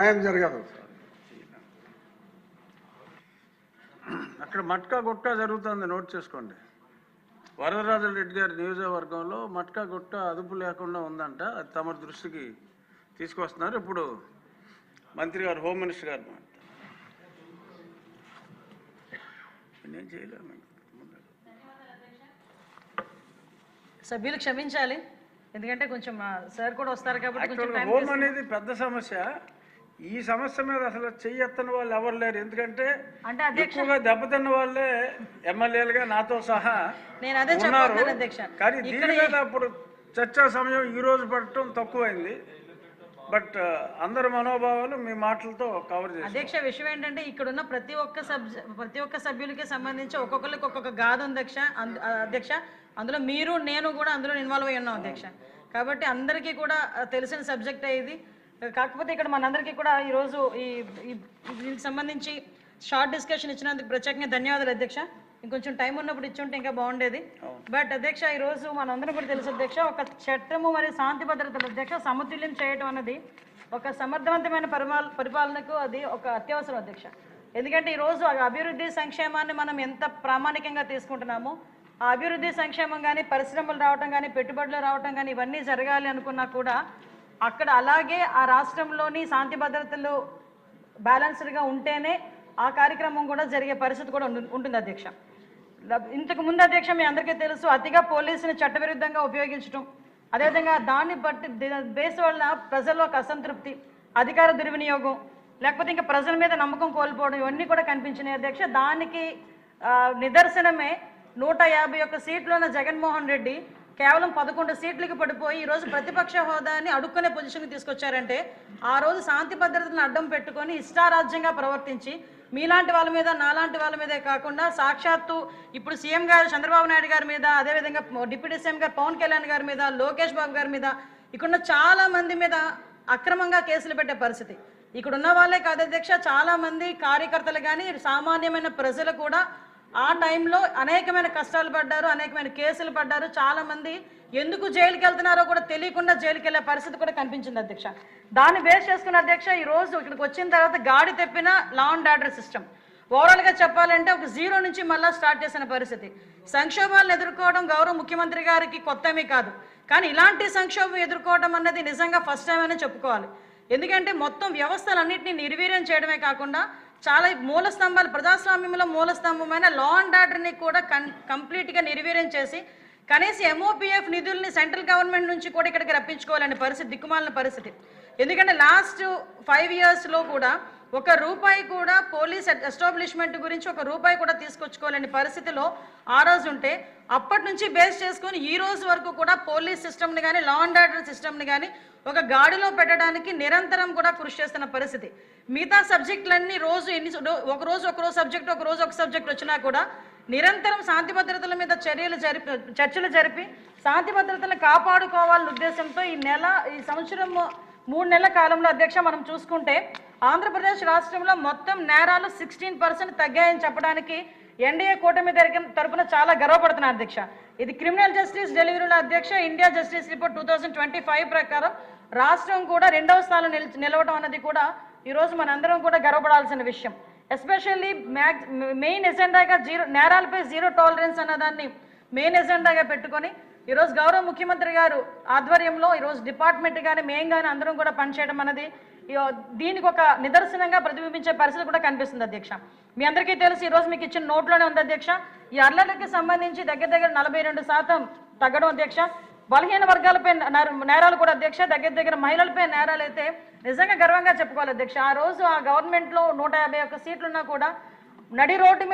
న్యాయం జరగదు. అక్కడ మట్కా గుట్కా జరుగుతుంది, నోట్ చేసుకోండి. వరదరాజరెడ్డి గారి నియోజకవర్గంలో మట్కా గుట్కా అదుపు లేకుండా ఉందంట. అది తమ దృష్టికి తీసుకొస్తున్నారు. ఇప్పుడు మంత్రి గారు, హోమ్ మినిస్టర్ గారు నేను చేయలేము. సభ్యులు క్షమించాలి, ఎందుకంటే కొంచెం సార్ కూడా వస్తారు కాబట్టి. హోమ్ అనేది పెద్ద సమస్య. ఈ సమస్య మీద అసలు చెయ్యెత్తని వాళ్ళు ఎవరు లేరు. ఎందుకంటే ఎక్కువగా దెబ్బతిన్న వాళ్ళే ఎమ్మెల్యేలుగా నాతో సహా ఉన్నారు. కానీ దీని మీద అప్పుడు చర్చా సమయం ఈ రోజు పడటం తక్కువైంది. బట్ అందరి మనోభావాలు మీ మాటలతో కవర్ చేయాలి. అధ్యక్ష, విషయం ఏంటంటే ఇక్కడున్న ప్రతి ఒక్క సభ్యులకి సంబంధించి ఒక్కొక్కరికి ఒక్కొక్క గాథ ఉంది అధ్యక్ష. అందులో మీరు నేను కూడా అందులో ఇన్వాల్వ్ అయి ఉన్నాం అధ్యక్ష. కాబట్టి అందరికీ కూడా తెలిసిన సబ్జెక్ట్ ఇది. కాకపోతే ఇక్కడ మనందరికీ కూడా ఈరోజు దీనికి సంబంధించి షార్ట్ డిస్కషన్ ఇచ్చినందుకు ప్రత్యేకంగా ధన్యవాదాలు అధ్యక్ష. ఇంకొంచెం టైం ఉన్నప్పుడు ఇచ్చుంటే ఇంకా బాగుండేది. బట్ అధ్యక్ష, ఈరోజు మనందరం కూడా తెలుసు అధ్యక్ష, ఒక చట్టము మరియు శాంతి భద్రతలు అధ్యక్ష సమతుల్యం చేయడం అన్నది ఒక సమర్థవంతమైన పరిపాలనకు అది ఒక అత్యవసరం అధ్యక్ష. ఎందుకంటే ఈరోజు అభివృద్ధి సంక్షేమాన్ని మనం ఎంత ప్రామాణికంగా తీసుకుంటున్నామో, ఆ అభివృద్ధి సంక్షేమం కానీ, పరిశ్రమలు రావటం కానీ, పెట్టుబడులు రావటం కానీ ఇవన్నీ జరగాలి అనుకున్నా కూడా అక్కడ అలాగే ఆ రాష్ట్రంలోని శాంతి భద్రతలు బ్యాలెన్స్డ్గా ఉంటేనే ఆ కార్యక్రమం కూడా జరిగే పరిస్థితి కూడా ఉంటుంది అధ్యక్ష. ఇంతకు ముందు అధ్యక్ష మీ అందరికీ తెలుసు, అతిగా పోలీసుని చట్టవిరుద్ధంగా ఉపయోగించడం, అదేవిధంగా దాన్ని బట్టి బేస్ వల్ల ప్రజల్లో ఒక అసంతృప్తి, అధికార దుర్వినియోగం, లేకపోతే ఇంకా ప్రజల మీద నమ్మకం కోల్పోవడం ఇవన్నీ కూడా కనిపించినాయి అధ్యక్ష. దానికి నిదర్శనమే 151 సీట్లు ఉన్న జగన్మోహన్ రెడ్డి కేవలం 11 సీట్లకి పడిపోయి ఈరోజు ప్రతిపక్ష హోదాని అడుక్కునే పొజిషన్కి తీసుకొచ్చారంటే ఆ రోజు శాంతి భద్రతలను అడ్డం పెట్టుకొని ఇష్టారాజ్యంగా ప్రవర్తించి మీలాంటి వాళ్ళ మీద, నాలాంటి వాళ్ళ మీదే కాకుండా సాక్షాత్తు ఇప్పుడు సీఎం గారు చంద్రబాబు నాయుడు గారి మీద, అదేవిధంగా డిప్యూటీ సీఎం గారు పవన్ కళ్యాణ్ గారి మీద, లోకేష్ బాబు గారి మీద, ఇక్కడున్న చాలా మంది మీద అక్రమంగా కేసులు పెట్టే పరిస్థితి. ఇక్కడున్న వాళ్ళే కాదు అధ్యక్ష, చాలామంది కార్యకర్తలు కానీ సామాన్యమైన ప్రజలు కూడా ఆ టైంలో అనేకమైన కష్టాలు పడ్డారు, అనేకమైన కేసులు పడ్డారు. చాలామంది ఎందుకు జైలుకి వెళ్తున్నారో కూడా తెలియకుండా జైలుకి వెళ్ళే పరిస్థితి కూడా కనిపించింది అధ్యక్ష. దాన్ని బేస్ చేసుకున్న అధ్యక్ష ఈరోజు ఇక్కడికి వచ్చిన తర్వాత గాడి తెప్పిన లా అండ్ ఆర్డర్ సిస్టమ్ ఓవరాల్గా చెప్పాలంటే ఒక 0 నుంచి మళ్ళీ స్టార్ట్ చేసిన పరిస్థితి. సంక్షోభాలను ఎదుర్కోవడం గౌరవ ముఖ్యమంత్రి గారికి కొత్తమీ కాదు, కానీ ఇలాంటి సంక్షోభం ఎదుర్కోవడం అన్నది నిజంగా ఫస్ట్ టైం అనే చెప్పుకోవాలి. ఎందుకంటే మొత్తం వ్యవస్థలన్నింటినీ నిర్వీర్యం చేయడమే కాకుండా చాలా మూల స్తంభాలు, ప్రజాస్వామ్యంలో మూల స్తంభమైన లా అండ్ ఆర్డర్ని కూడా కంప్లీట్గా నిర్వీర్యం చేసి కనీసం MOPF నిధుల్ని సెంట్రల్ గవర్నమెంట్ నుంచి కూడా ఇక్కడికి రప్పించుకోవాలనే పరిస్థితి, దిక్కుమాలిన పరిస్థితి. ఎందుకంటే లాస్ట్ 5 yearsలో కూడా ₹1 కూడా పోలీస్ ఎస్టాబ్లిష్మెంట్ గురించి ₹1 కూడా తీసుకొచ్చుకోలేని పరిస్థితిలో ఆ రోజు ఉంటే, అప్పటి నుంచి బేస్ చేసుకొని ఈ రోజు వరకు కూడా పోలీస్ సిస్టమ్ని కానీ, లా అండ్ ఆర్డర్ సిస్టమ్ని కానీ ఒక గాడిలో పెట్టడానికి నిరంతరం కూడా కృషి చేస్తున్న పరిస్థితి. మిగతా సబ్జెక్టులన్నీ రోజు ఒక రోజు సబ్జెక్ట్, ఒక రోజు ఒక సబ్జెక్ట్ వచ్చినా కూడా నిరంతరం శాంతి భద్రతల మీద చర్చలు జరిపి శాంతి భద్రతలను కాపాడుకోవాలనే ఉద్దేశంతో ఈ సంవత్సరం 3 నెలల కాలంలో అధ్యక్ష మనం చూసుకుంటే ఆంధ్రప్రదేశ్ రాష్ట్రంలో మొత్తం నేరాలు 16% తగ్గాయని చెప్పడానికి ఎన్డీఏ కూటమి తరపున చాలా గర్వపడుతున్నారు అధ్యక్ష. ఇది క్రిమినల్ జస్టిస్ డెలివరీలో అధ్యక్ష ఇండియా జస్టిస్ రిపోర్ట్ 2025 ప్రకారం రాష్ట్రం కూడా 2వ స్థానంలో నిలవడం అన్నది కూడా ఈరోజు మనందరం కూడా గర్వపడాల్సిన విషయం. ఎస్పెషల్లీ మెయిన్ ఎజెండాగా నేరాలపై 0 టాలరెన్స్ అన్నదాన్ని మెయిన్ ఎజెండాగా పెట్టుకొని ఈరోజు గౌరవ ముఖ్యమంత్రి గారు ఆధ్వర్యంలో ఈరోజు డిపార్ట్మెంట్ కానీ మేము కానీ అందరం కూడా పనిచేయడం అన్నది దీనికి ఒక నిదర్శనంగా ప్రతిబింబించే పరిస్థితి కూడా కనిపిస్తుంది అధ్యక్ష. మీ అందరికీ తెలిసి ఈరోజు మీకు ఇచ్చిన నోట్లోనే ఉంది అధ్యక్ష, ఈ అల్లర్లకి సంబంధించి దగ్గర 42% తగ్గడం అధ్యక్ష. బలహీన వర్గాలపై నేరాలు కూడా అధ్యక్ష, దగ్గర మహిళలపై నేరాలు అయితే నిజంగా గర్వంగా చెప్పుకోవాలి అధ్యక్ష. ఆ రోజు ఆ గవర్నమెంట్లో 151 సీట్లున్నా కూడా నడి రోడ్డు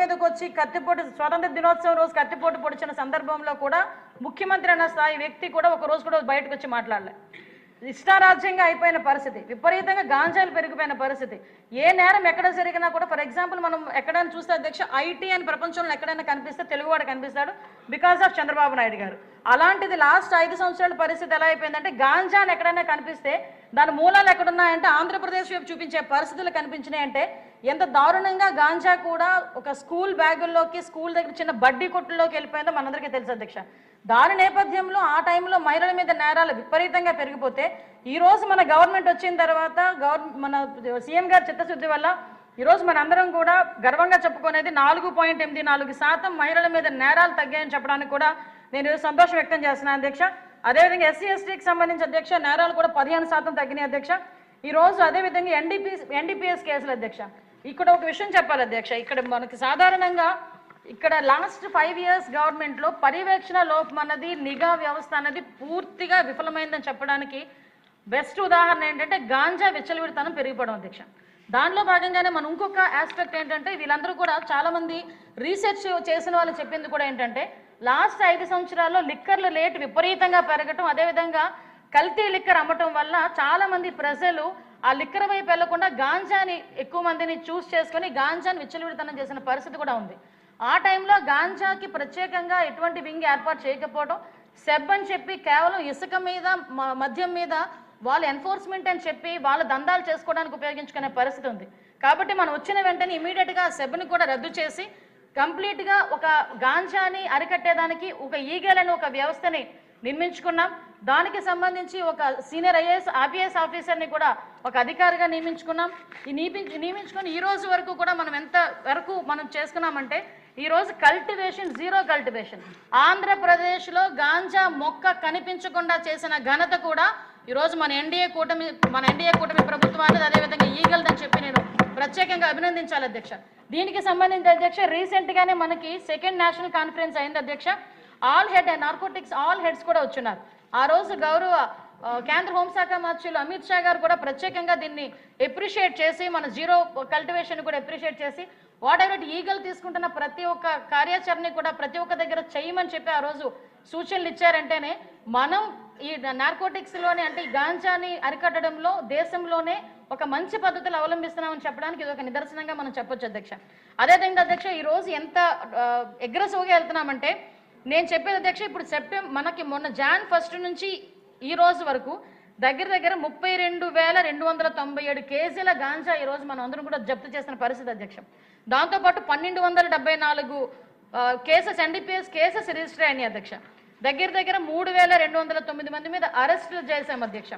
మీదకి వచ్చి కత్తిపోటు, స్వాతంత్ర దినోత్సవం రోజు కత్తిపోటు పొడిచిన సందర్భంలో కూడా ముఖ్యమంత్రి అన్న స్థాయి వ్యక్తి కూడా ఒక రోజు కూడా బయటకు వచ్చి మాట్లాడలే. ఇష్టారాజ్యంగా అయిపోయిన పరిస్థితి, విపరీతంగా గాంజాలు పెరిగిపోయిన పరిస్థితి. ఏ నేరం ఎక్కడ జరిగినా కూడా, ఫర్ ఎగ్జాంపుల్ మనం ఎక్కడైనా చూస్తే అధ్యక్ష ఐటీ అని ప్రపంచంలో ఎక్కడైనా కనిపిస్తే తెలుగువాడు కనిపిస్తాడు బికాస్ ఆఫ్ చంద్రబాబు నాయుడు గారు. అలాంటిది లాస్ట్ 5 సంవత్సరాల పరిస్థితి ఎలా అయిపోయిందంటే గాంజాని ఎక్కడైనా కనిపిస్తే దాని మూలాలు ఎక్కడున్నాయంటే ఆంధ్రప్రదేశ్ వైపు చూపించే పరిస్థితులు కనిపించినాయంటే ఎంత దారుణంగా గాంజా కూడా ఒక స్కూల్ బ్యాగుల్లోకి స్కూల్ దగ్గర చిన్న బడ్డీ కొట్టుల్లోకి వెళ్ళిపోయిందో మనందరికీ తెలుసు అధ్యక్ష. దాని నేపథ్యంలో ఆ టైంలో మహిళల మీద నేరాలు విపరీతంగా పెరిగిపోతే ఈరోజు మన గవర్నమెంట్ వచ్చిన తర్వాత మన సీఎం గారి చిత్తశుద్ధి వల్ల ఈరోజు మనందరం కూడా గర్వంగా చెప్పుకునేది 4.84% మహిళల మీద నేరాలు తగ్గాయని చెప్పడానికి కూడా నేను సంతోషం వ్యక్తం చేస్తున్నాను అధ్యక్ష. అదేవిధంగా ఎస్సీ ఎస్టీకి సంబంధించి అధ్యక్ష నేరాలు కూడా 15% తగ్గినాయి అధ్యక్ష. ఈరోజు అదేవిధంగా ఎన్డీపీఎస్ కేసులు అధ్యక్ష. ఇక్కడ ఒక విషయం చెప్పాలి అధ్యక్ష, ఇక్కడ మనకి సాధారణంగా ఇక్కడ లాస్ట్ 5 years గవర్నమెంట్లో పర్యవేక్షణ లోపం అన్నది నిఘా వ్యవస్థ అనేది పూర్తిగా విఫలమైందని చెప్పడానికి బెస్ట్ ఉదాహరణ ఏంటంటే గాంజా విచ్చలవిడితనం పెరిగిపోవడం అధ్యక్ష. దానిలో భాగంగానే మనం ఇంకొక ఆస్పెక్ట్ ఏంటంటే వీళ్ళందరూ కూడా చాలామంది రీసెర్చ్ చేసిన వాళ్ళు చెప్పింది కూడా ఏంటంటే లాస్ట్ 5 సంవత్సరాల్లో లిక్కర్ల రేటు విపరీతంగా పెరగటం, అదేవిధంగా కల్తీ లిక్కర్ అమ్మటం వల్ల చాలామంది ప్రజలు ఆ లిక్కర్ వైపు వెళ్లకుండా గాంజాని ఎక్కువ మందిని చూస్ చేసుకొని గాంజాని విచ్చలవిడితనం చేసిన పరిస్థితి కూడా ఉంది. ఆ టైంలో గాంజాకి ప్రత్యేకంగా ఎటువంటి వింగ్ ఏర్పాటు చేయకపోవడం, సెబ్ అని చెప్పి కేవలం ఇసుక మీద మద్యం మీద వాళ్ళు ఎన్ఫోర్స్మెంట్ అని చెప్పి వాళ్ళ దందాలు చేసుకోవడానికి ఉపయోగించుకునే పరిస్థితి ఉంది. కాబట్టి మనం వచ్చిన వెంటనే ఇమీడియట్గా సెబ్ని కూడా రద్దు చేసి కంప్లీట్గా ఒక గాంజాని అరికట్టేదానికి ఒక ఈగల్ అనే ఒక వ్యవస్థని నిర్మించుకున్నాం. దానికి సంబంధించి ఒక సీనియర్ ఐపీఎస్ ఆఫీసర్ని కూడా ఒక అధికారిగా నియమించుకున్నాం. నియమించుకొని ఈ రోజు వరకు కూడా మనం ఎంత వరకు మనం చేసుకున్నామంటే ఈరోజు కల్టివేషన్, జీరో కల్టివేషన్. ఆంధ్రప్రదేశ్లో గాంజా మొక్క కనిపించకుండా చేసిన ఘనత కూడా ఈరోజు మన ఎన్డీఏ కూటమి ప్రభుత్వాన్ని, అదేవిధంగా ఈగల్దని చెప్పి నేను ప్రత్యేకంగా అభినందించాలి అధ్యక్ష. దీనికి సంబంధించి అధ్యక్ష రీసెంట్గానే మనకి 2nd నేషనల్ కాన్ఫరెన్స్ అయింది అధ్యక్ష. నార్కోటిక్స్ ఆల్ హెడ్స్ కూడా వచ్చున్నారు. ఆ రోజు గౌరవ కేంద్ర హోంశాఖ మంత్రులు అమిత్ షా గారు కూడా ప్రత్యేకంగా దీన్ని ఎప్రిషియేట్ చేసి మన జీరో కల్టివేషన్ కూడా ఎప్రిషియేట్ చేసి వాట్ ఎవర్ ఈగల్ తీసుకుంటున్న ప్రతి ఒక్క కార్యాచరణ కూడా ప్రతి ఒక్క దగ్గర చేయమని చెప్పి ఆ రోజు సూచనలు ఇచ్చారంటేనే మనం ఈ నార్కోటిక్స్లోనే అంటే ఈ గాంజాని అరికట్టడంలో దేశంలోనే ఒక మంచి పద్ధతులు అవలంబిస్తున్నామని చెప్పడానికి ఇది ఒక నిదర్శనంగా మనం చెప్పొచ్చు అధ్యక్ష. అదేవిధంగా అధ్యక్ష ఈరోజు ఎంత అగ్రెసివ్గా వెళ్తున్నామంటే నేను చెప్పేది అధ్యక్ష, ఇప్పుడు మనకి మొన్న Jan 1 నుంచి ఈ రోజు వరకు దగ్గర 32,297 కేజీల గాంజా ఈరోజు మనం అందరం కూడా జప్తు చేసిన పరిస్థితి అధ్యక్ష. దాంతోపాటు 1274 కేసెస్ ఎన్డీపీఎస్ కేసెస్ రిజిస్టర్ అయినాయి అధ్యక్ష. దగ్గర 3,209 మంది మీద అరెస్టులు చేశాం అధ్యక్ష.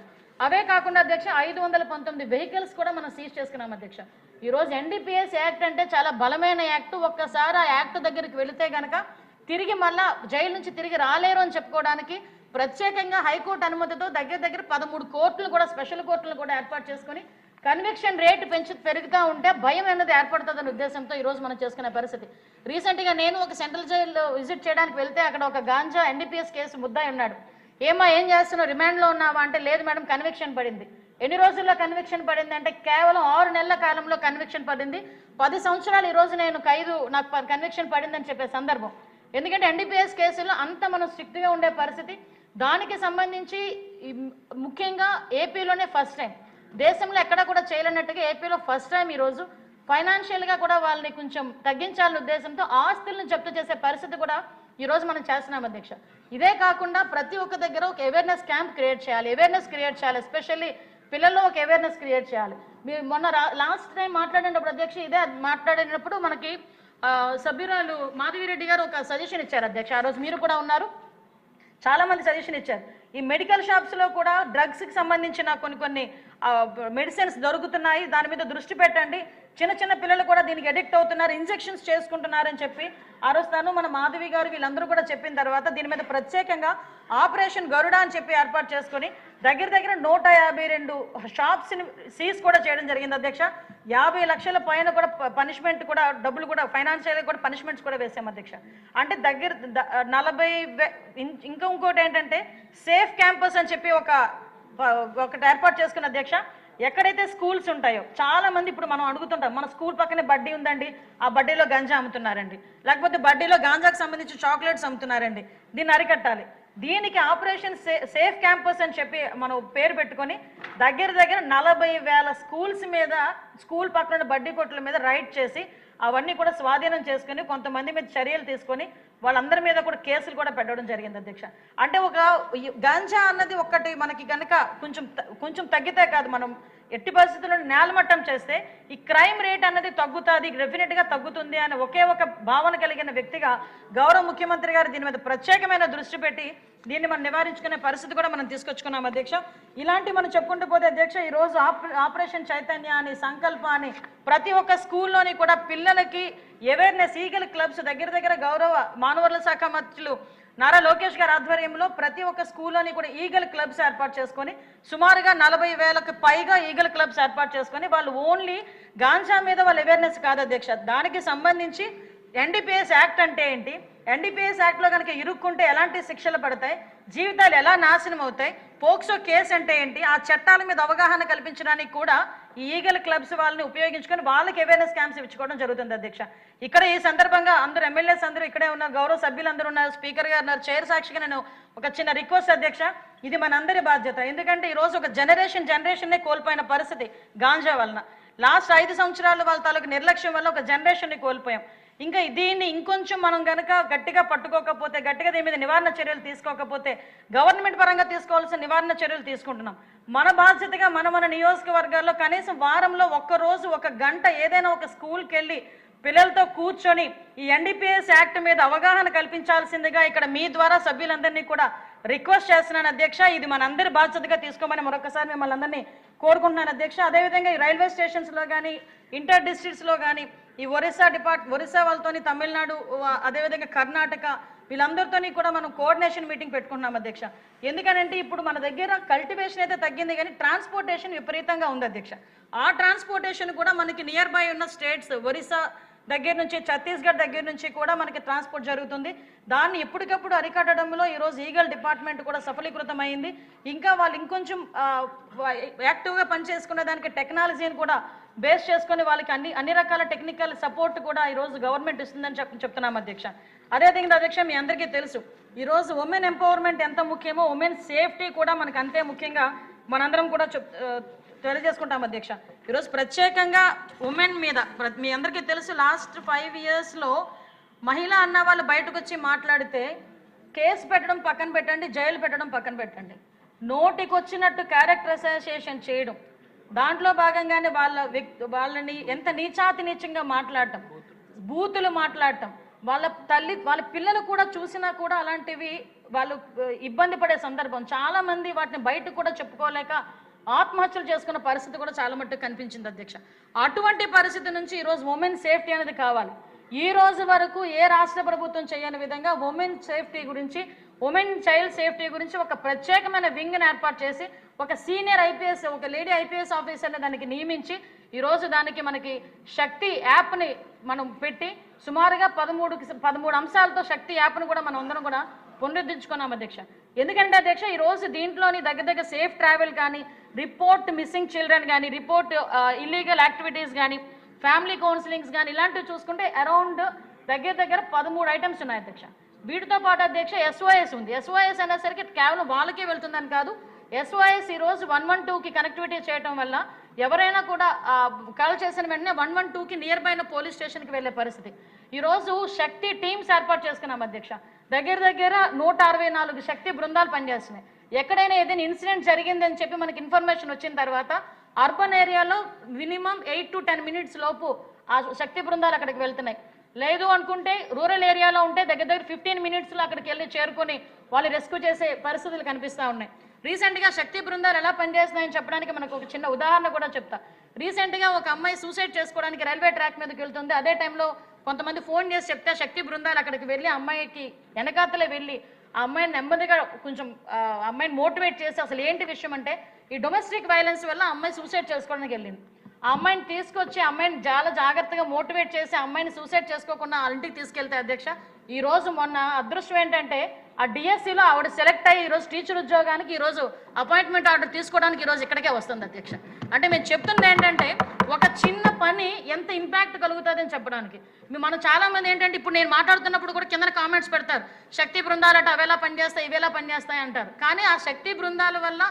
అవే కాకుండా అధ్యక్ష 519 వెహికల్స్ కూడా మనం సీజ్ చేసుకున్నాం అధ్యక్ష. ఈరోజు ఎన్డీపీఎస్ యాక్ట్ అంటే చాలా బలమైన యాక్ట్. ఒక్కసారి ఆ యాక్ట్ దగ్గరికి వెళితే కనుక తిరిగి మళ్ళా జైలు నుంచి తిరిగి రాలేరు అని చెప్పుకోవడానికి ప్రత్యేకంగా హైకోర్టు అనుమతితో దగ్గర 13 కోర్టులు కూడా స్పెషల్ కోర్టులు కూడా ఏర్పాటు చేసుకొని కన్విక్షన్ రేటు పెరుగుతూ ఉంటే భయం అనేది ఏర్పడుతుందనే ఉద్దేశంతో ఈరోజు మనం చేసుకునే పరిస్థితి. రీసెంట్గా నేను ఒక సెంట్రల్ జైల్లో విజిట్ చేయడానికి వెళ్తే అక్కడ ఒక గాంజా ఎన్డీపీఎస్ కేసు ముద్దాయి ఉన్నాడు. ఏం చేస్తున్నావు, రిమాండ్లో ఉన్నావా అంటే లేదు మేడం కన్విక్షన్ పడింది. ఎన్ని రోజుల్లో కన్విక్షన్ పడింది అంటే కేవలం 6 నెలల కాలంలో కన్విక్షన్ పడింది. 10 సంవత్సరాలు ఈరోజు నాకు కన్విక్షన్ పడిందని చెప్పే సందర్భం. ఎందుకంటే ఎన్డీపీఎస్ కేసులో అంత మనం స్ట్రిక్ట్గా ఉండే పరిస్థితి. దానికి సంబంధించి ముఖ్యంగా ఏపీలోనే ఫస్ట్ టైం, దేశంలో ఎక్కడ కూడా చేయలేనట్టుగా ఏపీలో ఫస్ట్ టైం ఈరోజు ఫైనాన్షియల్గా కూడా వాళ్ళని కొంచెం తగ్గించాలనే ఉద్దేశంతో ఆస్తులను జప్తు చేసే పరిస్థితి కూడా ఈరోజు మనం చేస్తున్నాం అధ్యక్ష. ఇదే కాకుండా ప్రతి ఒక్క దగ్గర ఒక అవేర్నెస్ క్యాంప్ క్రియేట్ చేయాలి, ఎస్పెషల్లీ పిల్లల్లో ఒక అవేర్నెస్ క్రియేట్ చేయాలి. మీరు మొన్న లాస్ట్ టైం మాట్లాడినప్పుడు అధ్యక్ష మాట్లాడినప్పుడు మనకి సభ్యురాలు మాధవిరెడ్డి గారు ఒక సజెషన్ ఇచ్చారు అధ్యక్ష. ఆ రోజు మీరు కూడా ఉన్నారు, చాలామంది సజెషన్ ఇచ్చారు. ఈ మెడికల్ షాప్స్లో కూడా డ్రగ్స్కి సంబంధించిన కొన్ని మెడిసిన్స్ దొరుకుతున్నాయి, దాని మీద దృష్టి పెట్టండి. చిన్న పిల్లలు కూడా దీనికి అడిక్ట్ అవుతున్నారు, ఇంజెక్షన్స్ చేసుకుంటున్నారని చెప్పి ఆ రోజు మన మాధవి గారు వీళ్ళందరూ కూడా చెప్పిన తర్వాత దీని మీద ప్రత్యేకంగా ఆపరేషన్ గరుడ అని చెప్పి ఏర్పాటు చేసుకొని దగ్గర 152 షాప్స్ని సీజ్ కూడా చేయడం జరిగింది అధ్యక్ష. 50 లక్షల పైన కూడా పనిష్మెంట్ కూడా డబ్బులు కూడా ఫైనాన్షియల్గా కూడా పనిష్మెంట్స్ కూడా వేసాం అధ్యక్ష. అంటే 40 ఇంకోటి ఏంటంటే సేఫ్ క్యాంపస్ అని చెప్పి ఒకటి ఏర్పాటు చేసుకున్న అధ్యక్ష. ఎక్కడైతే స్కూల్స్ ఉంటాయో చాలా మంది ఇప్పుడు మనం అడుగుతుంటాం, మన స్కూల్ పక్కనే బడ్డీ ఉందండి, ఆ బడ్డీలో గంజా అమ్ముతున్నారండి, లేకపోతే బడ్డీలో గాంజాకు సంబంధించి చాక్లెట్స్ అమ్ముతున్నారండి, దీన్ని అరికట్టాలి. దీనికి ఆపరేషన్ సేఫ్ క్యాంపస్ అని చెప్పి మనం పేరు పెట్టుకొని దగ్గర 40,000 స్కూల్స్ మీద, స్కూల్ పక్కన బడ్డీ కొట్ల మీద రైడ్ చేసి అవన్నీ కూడా స్వాధీనం చేసుకుని కొంతమంది మీద చర్యలు తీసుకొని వాళ్ళందరి మీద కూడా కేసులు కూడా పెట్టడం జరిగింది అధ్యక్ష. అంటే ఒక గాంజా అన్నది ఒక్కటి మనకి కనుక కొంచెం తగ్గితే కాదు, మనం ఎట్టి పరిస్థితుల్లో నేలమట్టం చేస్తే ఈ క్రైమ్ రేట్ అన్నది తగ్గుతుంది, డెఫినెట్గా తగ్గుతుంది అనే ఒకే ఒక భావన కలిగిన వ్యక్తిగా గౌరవ ముఖ్యమంత్రి గారు దీని మీద ప్రత్యేకమైన దృష్టి పెట్టి దీన్ని మనం నివారించుకునే పరిస్థితి కూడా మనం తీసుకొచ్చుకున్నాం అధ్యక్ష. ఇలాంటి మనం చెప్పుకుంటూ పోతే అధ్యక్ష, ఈరోజు ఆపరేషన్ చైతన్య అని, సంకల్ప అని ప్రతి ఒక్క స్కూల్లోని కూడా పిల్లలకి అవేర్నెస్, ఈగల్ క్లబ్స్ దగ్గర గౌరవ మానవ వనరుల శాఖ మంత్రులు నారా లోకేష్ గారి ఆధ్వర్యంలో ప్రతి ఒక్క స్కూల్లోని కూడా ఈగల్ క్లబ్స్ ఏర్పాటు చేసుకొని సుమారుగా 40,000కు పైగా ఈగల్ క్లబ్స్ ఏర్పాటు చేసుకొని వాళ్ళు ఓన్లీ గాంజా మీద వాళ్ళ అవేర్నెస్ కాదు అధ్యక్ష, దానికి సంబంధించి ఎన్డీపీఎస్ యాక్ట్ అంటే ఏంటి, ఎన్డీపీఎస్ యాక్ట్లో కనుక ఇరుక్కుంటే ఎలాంటి శిక్షలు పడతాయి, జీవితాలు ఎలా నాశనం అవుతాయి, పోక్సో కేసు అంటే ఏంటి, ఆ చట్టాల మీద అవగాహన కల్పించడానికి కూడా ఈ ఈగల్ క్లబ్స్ వాళ్ళని ఉపయోగించుకొని వాళ్ళకి అవేర్నెస్ క్యాంప్స్ ఇచ్చుకోవడం జరుగుతుంది అధ్యక్ష. ఇక్కడ ఈ సందర్భంగా అందరూ ఎమ్మెల్యేస్ అందరూ ఇక్కడే ఉన్నారు, గౌరవ సభ్యులందరూ ఉన్నారు, స్పీకర్ గారు ఉన్నారు, చైర్ సాక్షిగా నేను ఒక చిన్న రిక్వెస్ట్ అధ్యక్ష, ఇది మనందరి బాధ్యత. ఎందుకంటే ఈరోజు ఒక జనరేషన్నే కోల్పోయిన పరిస్థితి గాంజా వలన. లాస్ట్ 5 సంవత్సరాలు వాళ్ళ తాలూకు నిర్లక్ష్యం వల్ల ఒక జనరేషన్ని కోల్పోయాం. ఇంకా దీన్ని ఇంకొంచెం మనం కనుక గట్టిగా పట్టుకోకపోతే, గట్టిగా దీని మీద నివారణ చర్యలు తీసుకోకపోతే, గవర్నమెంట్ పరంగా తీసుకోవాల్సిన నివారణ చర్యలు తీసుకుంటున్నాం. మన బాధ్యతగా మన నియోజకవర్గాల్లో కనీసం వారంలో ఒక్కరోజు 1 గంట ఏదైనా ఒక స్కూల్కి వెళ్ళి పిల్లలతో కూర్చొని ఈ ఎన్డీపీఎస్ యాక్ట్ మీద అవగాహన కల్పించాల్సిందిగా ఇక్కడ మీ ద్వారా సభ్యులందరినీ కూడా రిక్వెస్ట్ చేస్తున్నాను అధ్యక్ష. ఇది మనందరి బాధ్యతగా తీసుకోమని మరొకసారి మిమ్మల్ని అందరినీ కోరుకుంటున్నాను అధ్యక్ష. అదేవిధంగా ఈ రైల్వే స్టేషన్స్లో కానీ, ఇంటర్ డిస్ట్రిక్ట్స్లో కానీ, ఈ ఒరిస్సా వాళ్ళతోని, తమిళనాడు, అదేవిధంగా కర్ణాటక వీళ్ళందరితోని కూడా మనం కోఆర్డినేషన్ మీటింగ్ పెట్టుకుంటున్నాం అధ్యక్ష. ఎందుకనంటే ఇప్పుడు మన దగ్గర కల్టివేషన్ అయితే తగ్గింది కానీ ట్రాన్స్పోర్టేషన్ విపరీతంగా ఉంది అధ్యక్ష. ఆ ట్రాన్స్పోర్టేషన్ కూడా మనకి నియర్ బై ఉన్న స్టేట్స్ ఒరిస్సా దగ్గర నుంచి, ఛత్తీస్గఢ్ దగ్గర నుంచి కూడా మనకి ట్రాన్స్పోర్ట్ జరుగుతుంది. దాన్ని ఎప్పటికప్పుడు అరికట్టడంలో ఈరోజు ఈగల్ డిపార్ట్మెంట్ కూడా సఫలీకృతమైంది. ఇంకా వాళ్ళు ఇంకొంచెం యాక్టివ్గా పనిచేసుకునే దానికి టెక్నాలజీని కూడా బేస్ చేసుకొని వాళ్ళకి అన్ని రకాల టెక్నికల్ సపోర్ట్ కూడా ఈరోజు గవర్నమెంట్ ఇస్తుందని చెప్తున్నాం అధ్యక్ష. అదేవిధంగా అధ్యక్ష, మీ అందరికీ తెలుసు ఈరోజు ఉమెన్ ఎంపవర్మెంట్ ఎంత ముఖ్యమో ఉమెన్ సేఫ్టీ కూడా మనకు అంతే ముఖ్యంగా మనందరం కూడా తెలియజేసుకుంటాం అధ్యక్ష. ఈరోజు ప్రత్యేకంగా ఉమెన్ మీద మీ అందరికీ తెలుసు, లాస్ట్ 5 ఇయర్స్లో మహిళ అన్న వాళ్ళు బయటకు వచ్చి మాట్లాడితే కేసు పెట్టడం పక్కన పెట్టండి, జైలు పెట్టడం పక్కన పెట్టండి, నోటికి వచ్చినట్టు క్యారెక్టర్ అసోసియేషన్ చేయడం, దాంట్లో భాగంగానే వాళ్ళని ఎంత నీచంగా మాట్లాడటం, బూతులు మాట్లాడటం, వాళ్ళ పిల్లలు కూడా చూసినా కూడా అలాంటివి వాళ్ళు ఇబ్బంది పడే సందర్భం, చాలామంది వాటిని బయటకు కూడా చెప్పుకోలేక ఆత్మహత్యలు చేసుకున్న పరిస్థితి కూడా చాలా మట్టుకు కనిపించింది అధ్యక్ష. అటువంటి పరిస్థితి నుంచి ఈరోజు ఉమెన్ సేఫ్టీ అనేది కావాలి. ఈ రోజు వరకు ఏ రాష్ట్ర ప్రభుత్వం చేయని విధంగా ఉమెన్ సేఫ్టీ గురించి, ఉమెన్ చైల్డ్ సేఫ్టీ గురించి ఒక ప్రత్యేకమైన వింగ్ని ఏర్పాటు చేసి ఒక సీనియర్ ఐపీఎస్, ఒక లేడీ ఐపీఎస్ ఆఫీసర్ని దానికి నియమించి ఈరోజు దానికి మనకి శక్తి యాప్ని మనం పెట్టి సుమారుగా 13 అంశాలతో శక్తి యాప్ను కూడా మనం అందరం కూడా పునరుద్ధరించుకున్నాం అధ్యక్ష. ఎందుకంటే అధ్యక్ష ఈరోజు దీంట్లోని దగ్గర సేఫ్ ట్రావెల్ కానీ, రిపోర్ట్ మిస్సింగ్ చిల్డ్రన్ కానీ, రిపోర్ట్ ఇల్లీగల్ యాక్టివిటీస్ కానీ, ఫ్యామిలీ కౌన్సిలింగ్స్ కానీ ఇలాంటివి చూసుకుంటే అరౌండ్ దగ్గర 13 ఐటమ్స్ ఉన్నాయి అధ్యక్ష. వీటితో పాటు అధ్యక్ష SOS ఉంది. SOS అనేసరికి కేవలం వాళ్ళకే వెళ్తుందని కాదు, SOS ఈరోజు 112కి కనెక్టివిటీ చేయడం వల్ల ఎవరైనా కూడా కాల్ చేసిన వెంటనే 112కి నియర్ బై పోలీస్ స్టేషన్కి వెళ్ళే పరిస్థితి. ఈరోజు శక్తి టీమ్స్ ఏర్పాటు చేసుకున్నాం అధ్యక్ష. దగ్గర 164 శక్తి బృందాలు పనిచేస్తున్నాయి. ఎక్కడైనా ఏదైనా ఇన్సిడెంట్ జరిగిందని చెప్పి మనకి ఇన్ఫర్మేషన్ వచ్చిన తర్వాత అర్బన్ ఏరియాలో మినిమం 8 to 10 minutes లోపు ఆ శక్తి బృందాలు అక్కడికి వెళ్తున్నాయి. లేదు అనుకుంటే రూరల్ ఏరియాలో ఉంటే దగ్గర 15 minutesలో అక్కడికి వెళ్ళి చేరుకొని వాళ్ళు రెస్క్యూ చేసే పరిస్థితులు కనిపిస్తూ ఉన్నాయి. రీసెంట్గా శక్తి బృందాలు ఎలా పనిచేస్తున్నాయని చెప్పడానికి మనకు ఒక చిన్న ఉదాహరణ కూడా చెప్తా. రీసెంట్గా ఒక అమ్మాయి సూసైడ్ చేసుకోవడానికి రైల్వే ట్రాక్ మీదకి వెళ్తుంది. అదే టైంలో కొంతమంది ఫోన్ చేసి చెప్తే శక్తి బృందాలు అక్కడికి వెళ్ళి అమ్మాయికి వెనకాతలే వెళ్ళి ఆ అమ్మాయిని నెమ్మదిగా కొంచెం అమ్మాయిని మోటివేట్ చేసి అసలు ఏంటి విషయం అంటే ఈ డొమెస్టిక్ వైలెన్స్ వల్ల అమ్మాయి సూసైడ్ చేసుకోవడానికి వెళ్ళింది. ఆ అమ్మాయిని తీసుకొచ్చి అమ్మాయిని చాలా జాగ్రత్తగా మోటివేట్ చేసి అమ్మాయిని సూసైడ్ చేసుకోకుండా వాళ్ళ ఇంటికి తీసుకెళ్తే అధ్యక్ష ఈరోజు మొన్న అదృష్టం ఏంటంటే ఆ డిఎస్సిలో ఆవిడ సెలెక్ట్ అయ్యి ఈరోజు టీచర్ ఉద్యోగానికి ఈరోజు అపాయింట్మెంట్ ఆర్డర్ తీసుకోవడానికి ఈరోజు ఇక్కడికే వస్తుంది అధ్యక్ష. అంటే మేము చెప్తున్నది ఏంటంటే ఒక చిన్న పని ఎంత ఇంపాక్ట్ కలుగుతుంది అని చెప్పడానికి. మనం చాలామంది ఏంటంటే ఇప్పుడు నేను మాట్లాడుతున్నప్పుడు కూడా కింద కామెంట్స్ పెడతారు, శక్తి బృందాలట అవేలా పనిచేస్తాయి ఇవేలా పనిచేస్తాయి అంటారు. కానీ ఆ శక్తి బృందాల వల్ల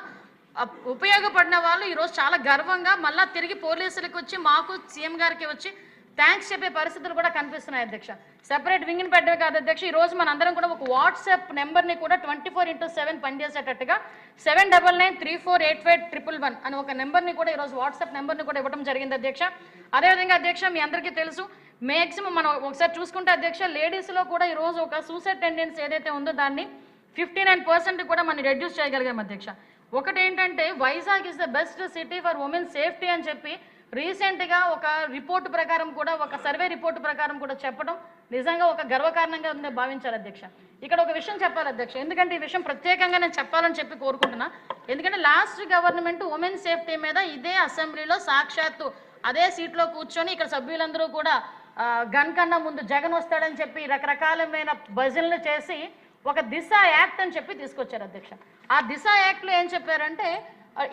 ఉపయోగపడిన వాళ్ళు ఈరోజు చాలా గర్వంగా మళ్ళీ తిరిగి పోలీసులకు వచ్చి మాకు సీఎం గారికి వచ్చి థ్యాంక్స్ చెప్పే పరిస్థితులు కూడా కనిపిస్తున్నాయి అధ్యక్ష. సెపరేట్ వింగ్ని పెట్టే కాదు అధ్యక్ష, ఈరోజు మనందరం కూడా ఒక వాట్సాప్ నెంబర్ని కూడా 24/7 పనిచేసేటట్టుగా 7993485111 అని ఒక నెంబర్ని కూడా ఈరోజు వాట్సాప్ నెంబర్ని కూడా ఇవ్వడం జరిగింది అధ్యక్ష. అదేవిధంగా అధ్యక్ష మీ అందరికీ తెలుసు, మ్యాక్సిమం మనం ఒకసారి చూసుకుంటే అధ్యక్ష లేడీస్లో కూడా ఈరోజు ఒక సూసైడ్ టెండెన్సీ ఏదైతే ఉందో దాన్ని 59% కూడా మనం రెడ్యూస్ చేయగలిగాం అధ్యక్ష. ఒకటి ఏంటంటే Vizag is the best city for women safety అని చెప్పి రీసెంట్గా ఒక రిపోర్టు ప్రకారం కూడా ఒక సర్వే రిపోర్టు ప్రకారం కూడా చెప్పడం నిజంగా ఒక గర్వకారణంగా ఉందని భావించాలి అధ్యక్ష. ఇక్కడ ఒక విషయం చెప్పాలి అధ్యక్ష, ఎందుకంటే ఈ విషయం ప్రత్యేకంగా నేను చెప్పాలని చెప్పి కోరుకుంటున్నా. ఎందుకంటే లాస్ట్ గవర్నమెంట్ ఉమెన్ సేఫ్టీ మీద ఇదే అసెంబ్లీలో సాక్షాత్తు అదే సీట్లో కూర్చొని ఇక్కడ సభ్యులందరూ కూడా గన్ కన్నా ముందు జగన్ వస్తాడని చెప్పి రకరకాలమైన భజనలు చేసి ఒక దిశ యాక్ట్ అని చెప్పి తీసుకొచ్చారు అధ్యక్ష. ఆ దిశ యాక్ట్లో ఏం చెప్పారంటే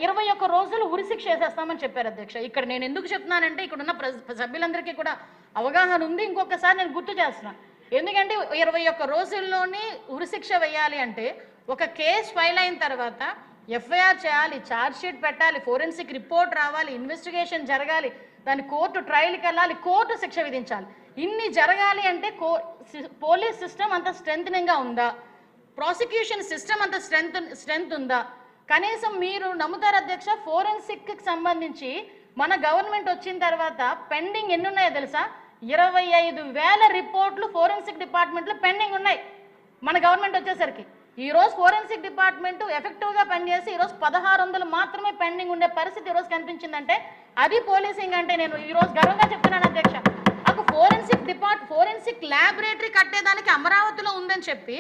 21 రోజులు ఉరిశిక్ష వేసేస్తామని చెప్పారు అధ్యక్ష. ఇక్కడ నేను ఎందుకు చెప్తున్నానంటే ఇక్కడ ఉన్న సభ్యులందరికీ కూడా అవగాహన ఉంది. ఇంకొకసారి నేను గుర్తు చేస్తున్నాను, ఎందుకంటే 21 రోజుల్లోనే ఉరిశిక్ష వేయాలి అంటే ఒక కేసు ఫైల్ అయిన తర్వాత ఎఫ్ఐఆర్ చేయాలి, ఛార్జ్ షీట్ పెట్టాలి, ఫోరెన్సిక్ రిపోర్ట్ రావాలి, ఇన్వెస్టిగేషన్ జరగాలి, దాని కోర్టు ట్రయల్కి వెళ్ళాలి, కోర్టు శిక్ష విధించాలి. ఇన్ని జరగాలి అంటే పోలీస్ సిస్టమ్ అంత స్ట్రెంథనింగ్గా ఉందా, ప్రాసిక్యూషన్ సిస్టమ్ అంత స్ట్రెంత్ ఉందా? కనీసం మీరు నమ్ముతారు అధ్యక్ష, ఫోరెన్సిక్కి సంబంధించి మన గవర్నమెంట్ వచ్చిన తర్వాత పెండింగ్ ఎన్ని ఉన్నాయో తెలుసా? 25,000 రిపోర్ట్లు ఫోరెన్సిక్ డిపార్ట్మెంట్లో పెండింగ్ ఉన్నాయి మన గవర్నమెంట్ వచ్చేసరికి. ఈరోజు ఫోరెన్సిక్ డిపార్ట్మెంట్ ఎఫెక్టివ్గా పనిచేసి ఈరోజు 1600 మాత్రమే పెండింగ్ ఉండే పరిస్థితి ఈరోజు కనిపించిందంటే అది పోలీసింగ్ అంటే నేను ఈరోజు గర్వంగా చెప్తున్నాను అధ్యక్ష. నాకు ఫోరెన్సిక్ ల్యాబొరేటరీ కట్టేదానికి అమరావతిలో ఉందని చెప్పి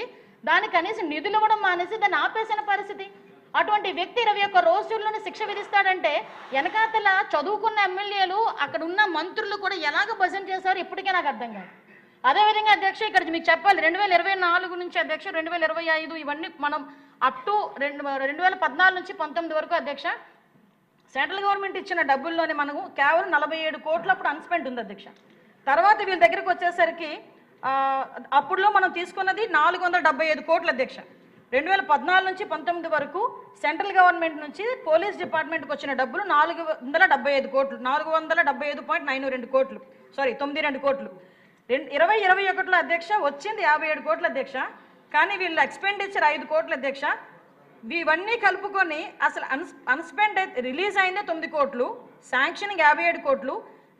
దానికి కనీసం నిధులు ఇవ్వడం మానేసి దాన్ని ఆపేసిన పరిస్థితి. అటువంటి వ్యక్తి 21 రోజుల్లోనే శిక్ష విధిస్తాడంటే వెనకాతల చదువుకున్న ఎమ్మెల్యేలు అక్కడ ఉన్న మంత్రులు కూడా ఎలాగ భజన చేశారు ఇప్పటికే నాకు అర్థం కాదు. అదేవిధంగా అధ్యక్ష ఇక్కడ మీకు చెప్పాలి 2024 నుంచి అధ్యక్ష 2025 ఇవన్నీ మనం అప్ టు 2014 నుంచి 19 వరకు అధ్యక్ష సెంట్రల్ గవర్నమెంట్ ఇచ్చిన డబ్బుల్లోనే మనకు కేవలం 47 కోట్లు అప్పుడు అన్స్పెండ్ ఉంది అధ్యక్ష. తర్వాత వీళ్ళ దగ్గరికి వచ్చేసరికి అప్పుడులో మనం తీసుకున్నది 475 కోట్లు అధ్యక్ష. 2014 నుంచి 19 వరకు సెంట్రల్ గవర్నమెంట్ నుంచి పోలీస్ డిపార్ట్మెంట్కి వచ్చిన డబ్బులు 475 కోట్లు, 475.92 కోట్లు, 92 కోట్లు. 2021లో అధ్యక్ష వచ్చింది 57 కోట్లు అధ్యక్ష. కానీ వీళ్ళ ఎక్స్పెండిచర్ 5 కోట్లు అధ్యక్ష. ఇవన్నీ కలుపుకొని అసలు అన్స్పెండ్ రిలీజ్ అయిందే 9 కోట్లు, శాంక్షనింగ్ 57 కోట్లు,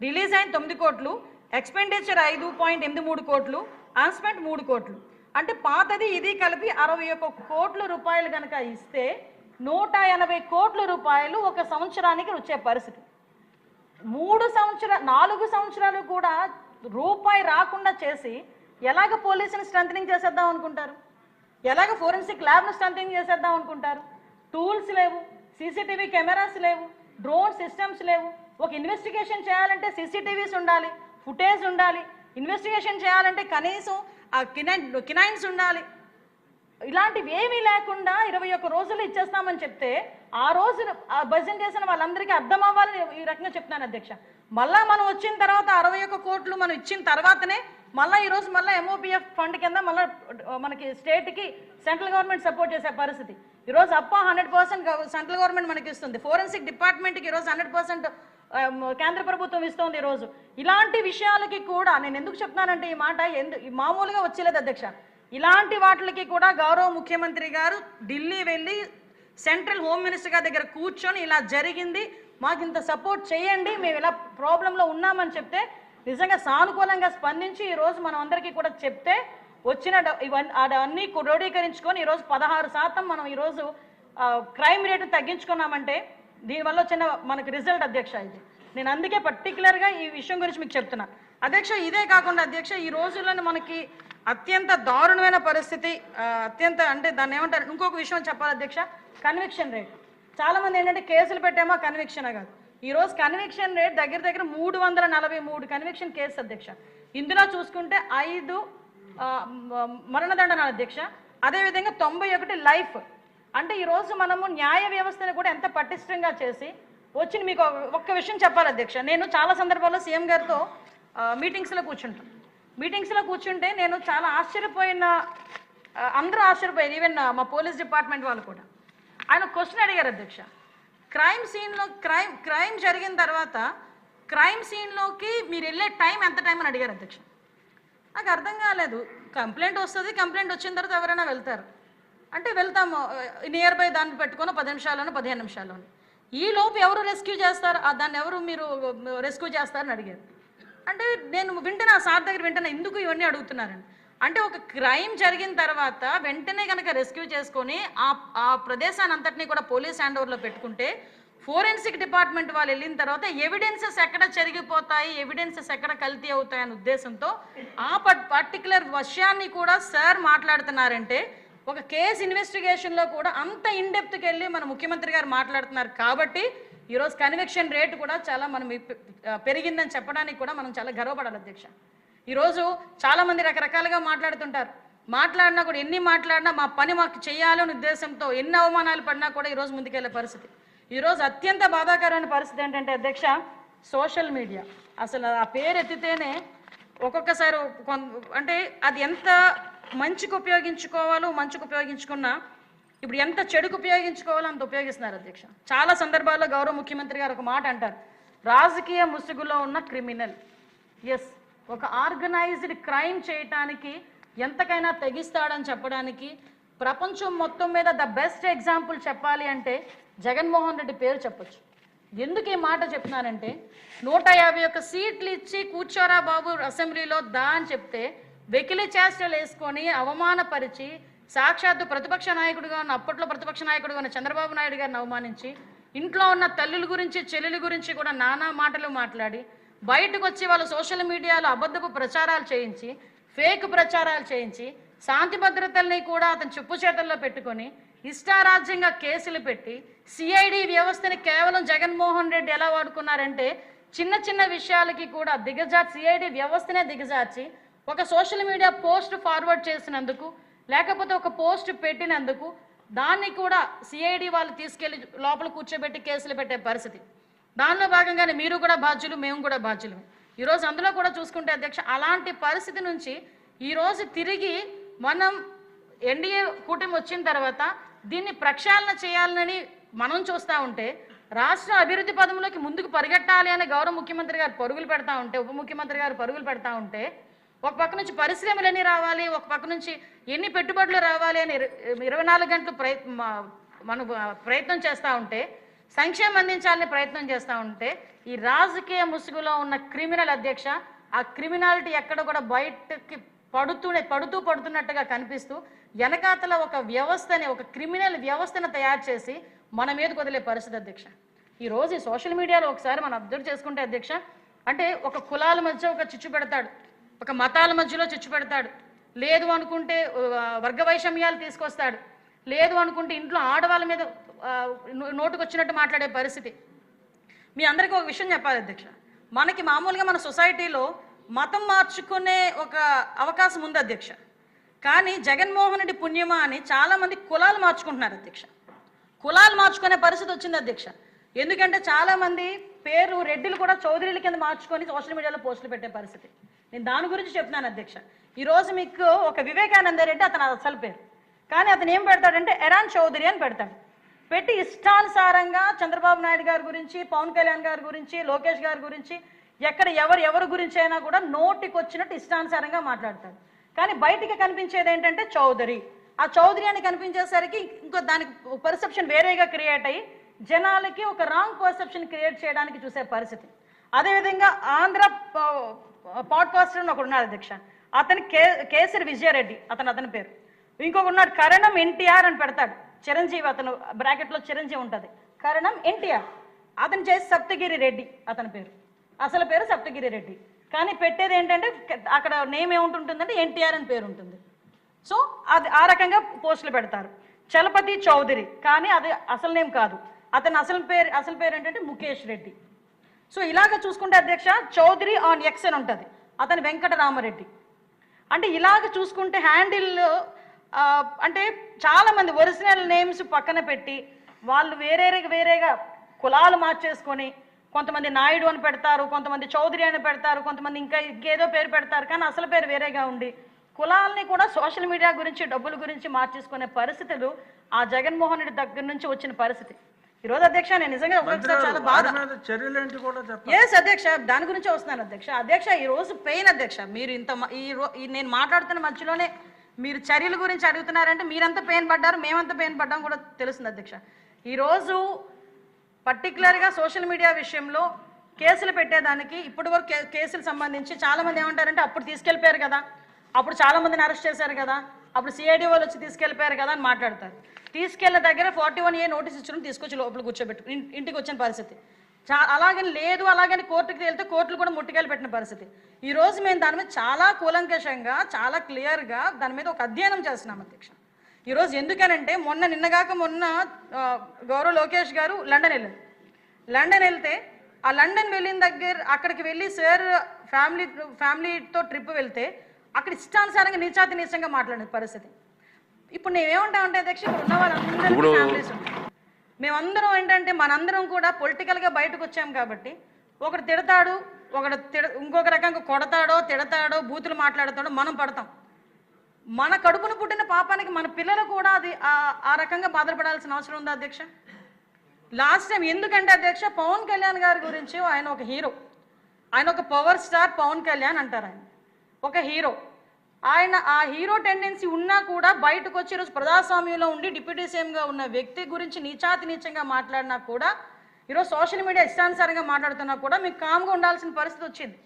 రిలీజ్ అయిన 9 కోట్లు, ఎక్స్పెండిచర్ 5.83 కోట్లు, అన్స్పెండ్ 3 కోట్లు. అంటే పాతది ఇది కలిపి 61 కోట్ల రూపాయలు కనుక ఇస్తే 180 కోట్ల రూపాయలు ఒక సంవత్సరానికి వచ్చే పరిస్థితి. 4 సంవత్సరాలు కూడా రూపాయి రాకుండా చేసి ఎలాగ పోలీసుని స్ట్రెంథనింగ్ చేసేద్దాం అనుకుంటారు, ఎలాగ ఫోరెన్సిక్ ల్యాబ్ను స్ట్రెంథనింగ్ చేసేద్దాం అనుకుంటారు? టూల్స్ లేవు, సీసీటీవీ కెమెరాస్ లేవు, డ్రోన్ సిస్టమ్స్ లేవు. ఒక ఇన్వెస్టిగేషన్ చేయాలంటే సీసీటీవీస్ ఉండాలి, ఫుటేజ్ ఉండాలి, ఇన్వెస్టిగేషన్ చేయాలంటే కనీసం ఆ కినైన్స్ ఉండాలి. ఇలాంటివి ఏమీ లేకుండా 21 రోజులు ఇచ్చేస్తామని చెప్తే ఆ రోజు భజన చేసిన వాళ్ళందరికీ అర్థం అవ్వాలని ఈ రకంగా చెప్తున్నాను అధ్యక్ష. మళ్ళా మనం వచ్చిన తర్వాత 61 కోట్లు మనం ఇచ్చిన తర్వాతనే మళ్ళీ ఈరోజు మళ్ళీ MOPF ఫండ్ కింద మళ్ళీ మనకి స్టేట్కి సెంట్రల్ గవర్నమెంట్ సపోర్ట్ చేసే పరిస్థితి. ఈరోజు అప్ప 100% సెంట్రల్ గవర్నమెంట్ మనకి ఇస్తుంది, ఫోరెన్సిక్ డిపార్ట్మెంట్కి ఈరోజు 100% కేంద్ర ప్రభుత్వం ఇస్తోంది. ఈరోజు ఇలాంటి విషయాలకి కూడా నేను ఎందుకు చెప్తున్నానంటే ఈ మాట మామూలుగా వచ్చేలేదు అధ్యక్ష. ఇలాంటి వాటికి కూడా గౌరవ ముఖ్యమంత్రి గారు ఢిల్లీ వెళ్ళి సెంట్రల్ హోమ్ మినిస్టర్ గారి దగ్గర కూర్చొని ఇలా జరిగింది, మాకు ఇంత సపోర్ట్ చేయండి, మేము ఇలా ప్రాబ్లంలో ఉన్నామని చెప్తే నిజంగా సానుకూలంగా స్పందించి ఈరోజు మనం అందరికీ కూడా చెప్తే వచ్చిన అన్నీ క్రోడీకరించుకొని ఈరోజు 16% మనం ఈరోజు క్రైమ్ రేటు తగ్గించుకున్నామంటే దీనివల్ల వచ్చిన మనకి రిజల్ట్ అధ్యక్ష. ఇది నేను అందుకే పర్టికులర్గా ఈ విషయం గురించి మీకు చెప్తున్నా అధ్యక్ష. ఇదే కాకుండా అధ్యక్ష ఈ రోజుల్లో మనకి అత్యంత దారుణమైన పరిస్థితి, అత్యంత అంటే దాన్ని ఏమంటారు, ఇంకొక విషయం చెప్పాలి అధ్యక్ష, కన్విక్షన్ రేట్. చాలామంది ఏంటంటే కేసులు పెట్టామో కన్విక్షన్ కాదు. ఈరోజు కన్విక్షన్ రేట్ దగ్గర 343 కన్విక్షన్ కేసు అధ్యక్ష. ఇందులో చూసుకుంటే 5 మరణదండన అధ్యక్ష, అదేవిధంగా 91 లైఫ్. అంటే ఈరోజు మనము న్యాయ వ్యవస్థను కూడా ఎంత పటిష్టంగా చేసి వచ్చి మీకు ఒక్క విషయం చెప్పాలి అధ్యక్ష. నేను చాలా సందర్భాల్లో సీఎం గారితో మీటింగ్స్లో కూర్చుంటే నేను చాలా ఆశ్చర్యపోయిన, అందరూ ఆశ్చర్యపోయారు, ఈవెన్ మా పోలీస్ డిపార్ట్మెంట్ వాళ్ళు కూడా. ఆయన క్వశ్చన్ అడిగారు అధ్యక్ష, క్రైమ్ జరిగిన తర్వాత క్రైమ్ సీన్లోకి మీరు వెళ్ళే టైం ఎంత టైం అని అడిగారు అధ్యక్ష. నాకు అర్థం కాలేదు. కంప్లైంట్ వస్తుంది, కంప్లైంట్ వచ్చిన తర్వాత ఎవరైనా వెళ్తారు అంటే వెళ్తాము, నియర్ బై దాన్ని పెట్టుకొని 10 నిమిషాల్లోనూ 15 నిమిషాల్లోనూ. ఈ లోపు ఎవరు రెస్క్యూ చేస్తారు, దాన్ని ఎవరు మీరు రెస్క్యూ చేస్తారని అడిగారు. అంటే నేను వింటున్నా, సార్ దగ్గర వింటున్నా, ఎందుకు ఇవన్నీ అడుగుతున్నారని. అంటే ఒక క్రైమ్ జరిగిన తర్వాత వెంటనే కనుక రెస్క్యూ చేసుకొని ఆ ప్రదేశాన్ని అంతటినీ కూడా పోలీస్ హ్యాండ్ ఓవర్లో పెట్టుకుంటే ఫోరెన్సిక్ డిపార్ట్మెంట్ వాళ్ళు వెళ్ళిన తర్వాత ఎవిడెన్సెస్ ఎక్కడ చెరిగిపోతాయి, ఎవిడెన్సెస్ ఎక్కడ కల్తీ అవుతాయనే ఉద్దేశంతో ఆ పర్టికులర్ విషయాన్ని కూడా సార్ మాట్లాడుతున్నారంటే ఒక కేసు ఇన్వెస్టిగేషన్లో కూడా అంత ఇన్డెప్త్కి వెళ్ళి మన ముఖ్యమంత్రి గారు మాట్లాడుతున్నారు. కాబట్టి ఈరోజు కన్విక్షన్ రేటు కూడా చాలా మనం పెరిగిందని చెప్పడానికి కూడా మనం చాలా గర్వపడాలి అధ్యక్ష. ఈరోజు చాలామంది రకరకాలుగా మాట్లాడుతుంటారు, మాట్లాడినా కూడా ఎన్ని మాట్లాడినా మా పని మాకు చేయాలనే ఉద్దేశంతో ఎన్ని అవమానాలు పడినా కూడా ఈరోజు ముందుకెళ్ళే పరిస్థితి. ఈరోజు అత్యంత బాధాకరమైన పరిస్థితి ఏంటంటే అధ్యక్ష, సోషల్ మీడియా. అసలు ఆ పేరు ఎత్తితేనే ఒక్కొక్కసారి అంటే అది ఎంత మంచికి ఉపయోగించుకోవాలో మంచికి ఉపయోగించుకున్నా ఇప్పుడు ఎంత చెడుకు ఉపయోగించుకోవాలో అంత ఉపయోగిస్తున్నారు అధ్యక్ష. చాలా సందర్భాల్లో గౌరవ ముఖ్యమంత్రి గారు ఒక మాట అంటారు, రాజకీయ ముసుగులో ఉన్న క్రిమినల్. ఎస్, ఒక ఆర్గనైజ్డ్ క్రైమ్ చేయటానికి ఎంతకైనా తెగిస్తాడని చెప్పడానికి ప్రపంచం మొత్తం మీద ద బెస్ట్ ఎగ్జాంపుల్ చెప్పాలి అంటే జగన్మోహన్ రెడ్డి పేరు చెప్పొచ్చు. ఎందుకు ఈ మాట చెప్తున్నానంటే 151 సీట్లు ఇచ్చి కూర్చోరా బాబు అసెంబ్లీలో దా అని చెప్తే వెకిలి చేష్టలు వేసుకొని అవమానపరిచి సాక్షాత్తు ప్రతిపక్ష నాయకుడిగా ఉన్న, అప్పట్లో ప్రతిపక్ష నాయకుడిగా ఉన్న చంద్రబాబు నాయుడు గారిని అవమానించి ఇంట్లో ఉన్న తల్లుల గురించి చెల్లెల గురించి కూడా నానా మాటలు మాట్లాడి బయటకు వచ్చి వాళ్ళు సోషల్ మీడియాలో అబద్ధపు ప్రచారాలు చేయించి ఫేక్ ప్రచారాలు చేయించి శాంతి భద్రతల్ని కూడా అతను చెప్పు చేతల్లో పెట్టుకొని ఇష్టారాజ్యంగా కేసులు పెట్టి సిఐడి వ్యవస్థని కేవలం జగన్మోహన్ రెడ్డి ఎలా వాడుకున్నారంటే చిన్న చిన్న విషయాలకి కూడా సిఐడి వ్యవస్థనే దిగజార్చి ఒక సోషల్ మీడియా పోస్ట్ ఫార్వర్డ్ చేసినందుకు లేకపోతే ఒక పోస్ట్ పెట్టినందుకు దాన్ని కూడా సిఐడి వాళ్ళు తీసుకెళ్లి లోపల కూర్చోబెట్టి కేసులు పెట్టే పరిస్థితి. దానిలో భాగంగానే మీరు కూడా బాధ్యులు, మేము కూడా బాధ్యులు. ఈరోజు అందులో కూడా చూసుకుంటే అధ్యక్ష, అలాంటి పరిస్థితి నుంచి ఈరోజు తిరిగి మనం ఎన్డీఏ కూటమి వచ్చిన తర్వాత దీన్ని ప్రక్షాళన చేయాలని మనం చూస్తూ ఉంటే రాష్ట్ర అభివృద్ధి పదంలోకి ముందుకు పరిగెట్టాలి అని గౌరవ ముఖ్యమంత్రి గారు పరుగులు పెడతా ఉంటే, ఉప ముఖ్యమంత్రి గారు పరుగులు పెడతా ఉంటే, ఒక పక్క నుంచి పరిశ్రమలు ఎన్ని రావాలి, ఒక పక్క నుంచి ఎన్ని పెట్టుబడులు రావాలి అని 24 గంటలు మనం ప్రయత్నం చేస్తూ ఉంటే, సంక్షేమం అందించాలని ప్రయత్నం చేస్తూ ఉంటే ఈ రాజకీయ ముసుగులో ఉన్న క్రిమినల్ అధ్యక్ష, ఆ క్రిమినాలిటీ ఎక్కడ కూడా బయటకి పడుతున్నట్టుగా కనిపిస్తూ వెనకాతల ఒక వ్యవస్థని, ఒక క్రిమినల్ వ్యవస్థను తయారు చేసి మన మీదకి వదిలే పరిస్థితి అధ్యక్ష. ఈరోజు ఈ సోషల్ మీడియాలో ఒకసారి మనం అబ్జర్వ్ చేసుకుంటే అధ్యక్ష, అంటే ఒక కులాల మధ్య ఒక చిచ్చు పెడతాడు, ఒక మతాల మధ్యలో చిచ్చు పెడతాడు, లేదు అనుకుంటే వర్గ వైషమ్యాలు తీసుకొస్తాడు, లేదు అనుకుంటే ఇంట్లో ఆడవాళ్ళ మీద నోటుకు వచ్చినట్టు మాట్లాడే పరిస్థితి. మీ అందరికీ ఒక విషయం చెప్పాలి అధ్యక్ష, మనకి మామూలుగా మన సొసైటీలో మతం మార్చుకునే ఒక అవకాశం ఉంది అధ్యక్ష. కానీ జగన్మోహన్ రెడ్డి పుణ్యమా అని చాలామంది కులాలు మార్చుకుంటున్నారు అధ్యక్ష. కులాలు మార్చుకునే పరిస్థితి వచ్చింది అధ్యక్ష. ఎందుకంటే చాలామంది పేరు రెడ్డిలు కూడా చౌదరీల కింద మార్చుకొని సోషల్ మీడియాలో పోస్టులు పెట్టే పరిస్థితి. నేను దాని గురించి చెప్తున్నాను అధ్యక్ష. ఈరోజు మీకు ఒక వివేకానంద రెడ్డి అతను అసలు పేరు, కానీ అతను ఏం పెడతాడంటే ఎరాన్ చౌదరి అని పెడతాడు. పెట్టి ఇష్టానుసారంగా చంద్రబాబు నాయుడు గారి గురించి, పవన్ కళ్యాణ్ గారి గురించి, లోకేష్ గారి గురించి, ఎక్కడ ఎవరి గురించి అయినా కూడా నోటికి వచ్చినట్టు ఇష్టానుసారంగా మాట్లాడతాడు. కానీ బయటికి కనిపించేది ఏంటంటే చౌదరి. ఆ చౌదరి అని కనిపించేసరికి ఇంకో దానికి పర్సెప్షన్ వేరేగా క్రియేట్ అయ్యి జనాలకి ఒక రాంగ్ పర్సెప్షన్ క్రియేట్ చేయడానికి చూసే పరిస్థితి. అదేవిధంగా ఆంధ్ర పాడ్కాస్టర్ అని ఒకడు ఉన్నాడు అధ్యక్ష, అతని కేసరి విజయారెడ్డి అతని పేరు. ఇంకొక ఉన్నాడు కరణం ఎన్టీఆర్ అని పెడతాడు, చిరంజీవి, అతను బ్రాకెట్లో చిరంజీవి ఉంటుంది, కరణం ఎన్టీఆర్. అతను చేసి సప్తగిరి రెడ్డి అతని పేరు, అసలు పేరు సప్తగిరి రెడ్డి. కానీ పెట్టేది ఏంటంటే అక్కడ నేమ్ ఏముంటుందంటే ఎన్టీఆర్ అని పేరు ఉంటుంది. సో అది ఆ రకంగా పోస్టులు పెడతారు. చలపతి చౌదరి, కానీ అది అసలు నేమ్ కాదు, అతని అసలు పేరు ఏంటంటే ముఖేష్ రెడ్డి. సో ఇలాగ చూసుకుంటే అధ్యక్ష, చౌదరి ఆన్ ఎక్స్ అని ఉంటుంది, అతని వెంకటరామరెడ్డి. అంటే ఇలాగ చూసుకుంటే హ్యాండిల్ అంటే చాలామంది ఒరిజినల్ నేమ్స్ పక్కన పెట్టి వాళ్ళు వేరేగా కులాలు మార్చేసుకొని కొంతమంది నాయుడు అని పెడతారు, కొంతమంది చౌదరి అని పెడతారు, కొంతమంది ఇంకేదో పేరు పెడతారు, కానీ అసలు పేరు వేరేగా ఉండి కులాలని కూడా సోషల్ మీడియా గురించి డబ్బుల గురించి మార్చేసుకునే పరిస్థితులు ఆ జగన్మోహన్ రెడ్డి దగ్గర నుంచి వచ్చిన పరిస్థితి. ఈరోజు అధ్యక్ష నేను నిజంగా ఒక్కొక్కసారి చాలా బాధ. ఎస్ అధ్యక్ష, దాని గురించి వస్తున్నాను అధ్యక్ష. ఈ రోజు పెయిన్ అధ్యక్ష. మీరు నేను మాట్లాడుతున్న మధ్యలోనే మీరు చర్యల గురించి అడుగుతున్నారంటే మీరంతా పెయిన్ పడ్డారు, మేమంతా పెయిన్ పడ్డాం కూడా తెలుస్తుంది అధ్యక్ష. ఈరోజు పర్టికులర్గా సోషల్ మీడియా విషయంలో కేసులు పెట్టేదానికి ఇప్పటి వరకు కేసులు సంబంధించి చాలామంది ఏమంటారంటే అప్పుడు తీసుకెళ్ళిపోయారు కదా, అప్పుడు చాలామందిని అరెస్ట్ చేశారు కదా, అప్పుడు సిఐడి వాళ్ళు వచ్చి తీసుకెళ్ళిపోయారు కదా అని మాట్లాడతారు. తీసుకెళ్ళిన దగ్గర 41A నోటీస్ ఇచ్చడం తీసుకొచ్చి లోపల కూర్చోబెట్టు ఇంటికి వచ్చిన పరిస్థితి. అలాగని లేదు, అలాగని కోర్టుకి వెళ్తే కోర్టులు కూడా ముట్టికాయలు పెట్టిన పరిస్థితి. ఈరోజు మేము దాని మీద చాలా కూలంకషంగా చాలా క్లియర్గా దాని మీద ఒక అధ్యయనం చేస్తున్నాం అధ్యక్ష. ఈరోజు ఎందుకనంటే నిన్నగాక మొన్న గౌరవ్ లోకేష్ గారు లండన్ వెళ్తే ఆ లండన్ వెళ్ళిన దగ్గర అక్కడికి వెళ్ళి సార్ ఫ్యామిలీతో ట్రిప్ వెళ్తే అక్కడ ఇష్టానుసారంగా నీచంగా మాట్లాడిన పరిస్థితి. ఇప్పుడు నేనేమంటామంటే అధ్యక్ష, ఇక్కడ ఉన్న వాళ్ళందరూ ఫ్యామిలీస్ మేమందరం ఏంటంటే మనందరం కూడా పొలిటికల్గా బయటకు వచ్చాం కాబట్టి ఒకడు తిడతాడు, ఇంకొక రకంగా కొడతాడో తిడతాడో బూతులు మాట్లాడతాడో మనం పడతాం. మన కడుపును పుట్టిన పాపానికి మన పిల్లలు కూడా అది ఆ రకంగా బాధపడాల్సిన అవసరం ఉందా అధ్యక్ష? లాస్ట్ టైం ఎందుకంటే అధ్యక్ష పవన్ కళ్యాణ్ గారి గురించి ఆయన ఒక హీరో, ఆయన ఒక పవర్ స్టార్ పవన్ కళ్యాణ్ అంటారు, ఆయన ఒక హీరో. ఆయన ఆ హీరో టెండెన్సీ ఉన్నా కూడా బయటకు వచ్చి ఈరోజు ప్రజాస్వామ్యంలో ఉండి డిప్యూటీ సీఎంగా ఉన్న వ్యక్తి గురించి నీచంగా మాట్లాడినా కూడా ఈరోజు సోషల్ మీడియా ఇష్టానుసారంగా మాట్లాడుతున్నా కూడా మీకు కామ్గా ఉండాల్సిన పరిస్థితి వచ్చింది.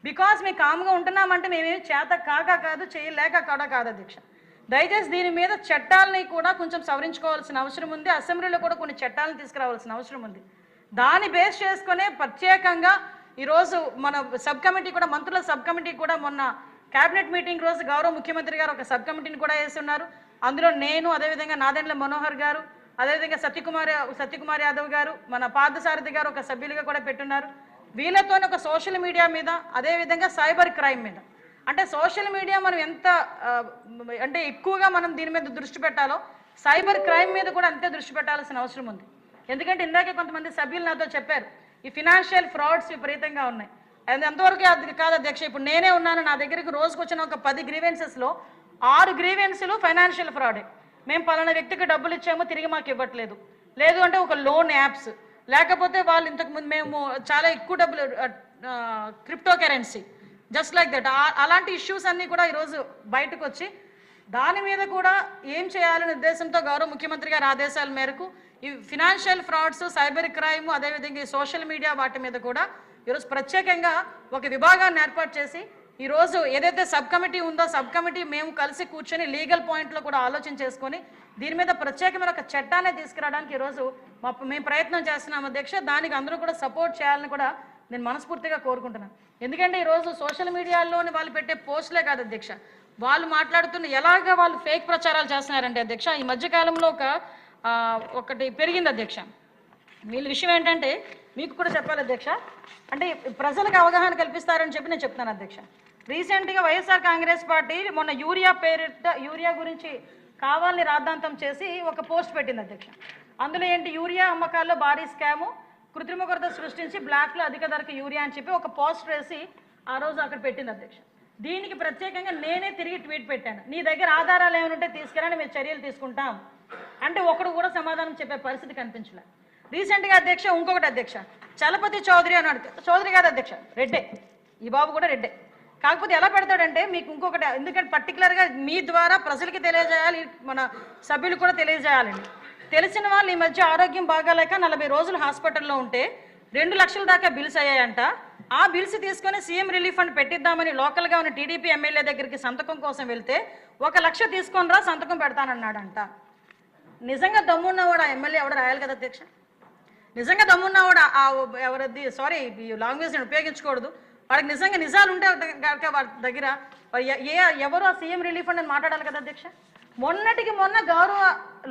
బికాస్ మేము కామ్గా ఉంటున్నామంటే మేమేమి చేత కాదు చేయలేక కాదు అధ్యక్ష. దయచేసి దీని మీద చట్టాలని కూడా కొంచెం సవరించుకోవాల్సిన అవసరం ఉంది. అసెంబ్లీలో కూడా కొన్ని చట్టాలను తీసుకురావాల్సిన అవసరం ఉంది. దాన్ని బేస్ చేసుకునే ప్రత్యేకంగా ఈరోజు మన సబ్ కమిటీ కూడా మంత్రుల సబ్ కమిటీ కూడా మొన్న క్యాబినెట్ మీటింగ్ రోజు గౌరవ ముఖ్యమంత్రి గారు ఒక సబ్ కమిటీని కూడా వేస్తున్నారు. అందులో నేను, అదేవిధంగా నాదెండ్ల మనోహర్ గారు, అదేవిధంగా సత్యకుమార్ యాదవ్ గారు, మన పార్థసారథి గారు ఒక సభ్యులుగా కూడా పెట్టున్నారు. వీళ్ళతోనే ఒక సోషల్ మీడియా మీద, అదేవిధంగా సైబర్ క్రైమ్ మీద, అంటే సోషల్ మీడియా మనం ఎంత అంటే ఎక్కువగా మనం దీని మీద దృష్టి పెట్టాలో సైబర్ క్రైమ్ మీద కూడా అంతే దృష్టి పెట్టాల్సిన అవసరం ఉంది. ఎందుకంటే ఇందాకే కొంతమంది సభ్యులు నాతో చెప్పారు ఈ ఫినాన్షియల్ ఫ్రాడ్స్ విపరీతంగా ఉన్నాయి. అది ఎంతవరకు అది కాదు అధ్యక్ష. ఇప్పుడు నేనే ఉన్నాను, నా దగ్గరికి రోజుకు వచ్చిన ఒక 10 గ్రీవెన్సెస్లో 6 గ్రీవెన్స్లు ఫైనాన్షియల్ ఫ్రాడే. మేము పలానా వ్యక్తికి డబ్బులు ఇచ్చామో తిరిగి మాకు ఇవ్వట్లేదు, లేదు అంటే ఒక లోన్ యాప్స్, లేకపోతే వాళ్ళు ఇంతకుముందు మేము చాలా ఎక్కువ డబ్బులు crypto currency, just like that. అలాంటి ఇష్యూస్ అన్నీ కూడా ఈరోజు బయటకు వచ్చి దాని మీద కూడా ఏం చేయాలనే ఉద్దేశంతో గౌరవ ముఖ్యమంత్రి గారి ఆదేశాల మేరకు ఈ ఫినాన్షియల్ ఫ్రాడ్స్, సైబర్ క్రైమ్, అదేవిధంగా ఈ సోషల్ మీడియా వాటి మీద కూడా ఈరోజు ప్రత్యేకంగా ఒక విభాగాన్ని ఏర్పాటు చేసి ఈరోజు ఏదైతే సబ్ కమిటీ ఉందో సబ్ కమిటీ మేము కలిసి కూర్చొని లీగల్ పాయింట్లో కూడా ఆలోచన చేసుకొని దీని మీద ప్రత్యేకమైన ఒక చట్టాన్ని తీసుకురావడానికి ఈరోజు మేము ప్రయత్నం చేస్తున్నాం అధ్యక్ష. దానికి అందరూ కూడా సపోర్ట్ చేయాలని కూడా నేను మనస్ఫూర్తిగా కోరుకుంటున్నాను. ఎందుకంటే ఈరోజు సోషల్ మీడియాలోని వాళ్ళు పెట్టే పోస్టులే కాదు అధ్యక్ష, వాళ్ళు మాట్లాడుతున్న ఎలాగ వాళ్ళు ఫేక్ ప్రచారాలు చేస్తున్నారంటే అధ్యక్ష, ఈ మధ్యకాలంలో ఒకటి పెరిగింది అధ్యక్ష. వీళ్ళ విషయం ఏంటంటే మీకు కూడా చెప్పాలి అధ్యక్ష, అంటే ప్రజలకు అవగాహన కల్పిస్తారని చెప్పి నేను చెప్తాను అధ్యక్ష. రీసెంట్గా వైఎస్ఆర్ కాంగ్రెస్ పార్టీ మొన్న యూరియా గురించి కావాలని రాద్ధాంతం చేసి ఒక పోస్ట్ పెట్టింది అధ్యక్ష. అందులో ఏంటి, యూరియా అమ్మకాల్లో భారీ స్కాము, కృత్రిమ కొరత సృష్టించి బ్లాక్లో అధిక ధరకు యూరియా అని చెప్పి ఒక పోస్ట్ వేసి ఆ రోజు అక్కడ పెట్టింది అధ్యక్ష. దీనికి ప్రత్యేకంగా నేనే తిరిగి ట్వీట్ పెట్టాను, నీ దగ్గర ఆధారాలు ఏమైనా ఉంటే తీసుకురాని మేము చర్యలు తీసుకుంటాం అంటే ఒకడు కూడా సమాధానం చెప్పే పరిస్థితి కనిపించలే. రీసెంట్గా అధ్యక్ష ఇంకొకటి అధ్యక్ష, చలపతి చౌదరి అని అడుగుతాడు, చౌదరి కాదు అధ్యక్ష, రెడ్డే, ఈ బాబు కూడా రెడ్డే. కాకపోతే ఎలా పెడతాడంటే మీకు ఇంకొకటి, ఎందుకంటే పర్టికులర్గా మీ ద్వారా ప్రజలకి తెలియజేయాలి, మన సభ్యులు కూడా తెలియజేయాలండి. తెలిసిన వాళ్ళు ఈ మధ్య ఆరోగ్యం బాగాలేక 40 రోజులు హాస్పిటల్లో ఉంటే 2 లక్షల దాకా బిల్స్ అయ్యాయంట. ఆ బిల్స్ తీసుకొని సీఎం రిలీఫ్ ఫండ్ పెట్టిద్దామని లోకల్గా ఉన్న టీడీపీ ఎమ్మెల్యే దగ్గరికి సంతకం కోసం వెళ్తే 1 లక్ష తీసుకొని రా సంతకం పెడతానన్నాడంట. నిజంగా దమ్మున్నవాడు ఆ ఎమ్మెల్యే ఎవడు రాయాలి కదా అధ్యక్ష, నిజంగా దమ్మున్నవాడు ఎవరది, సారీ ఈ లాంగ్వేజ్ నేను ఉపయోగించకూడదు, వాడికి నిజంగా నిజాలు ఉంటే వాడి దగ్గర ఎవరు ఆ సీఎం రిలీఫ్ ఫండ్ అని మాట్లాడాలి కదా అధ్యక్ష. మొన్నటికి మొన్న గౌరవ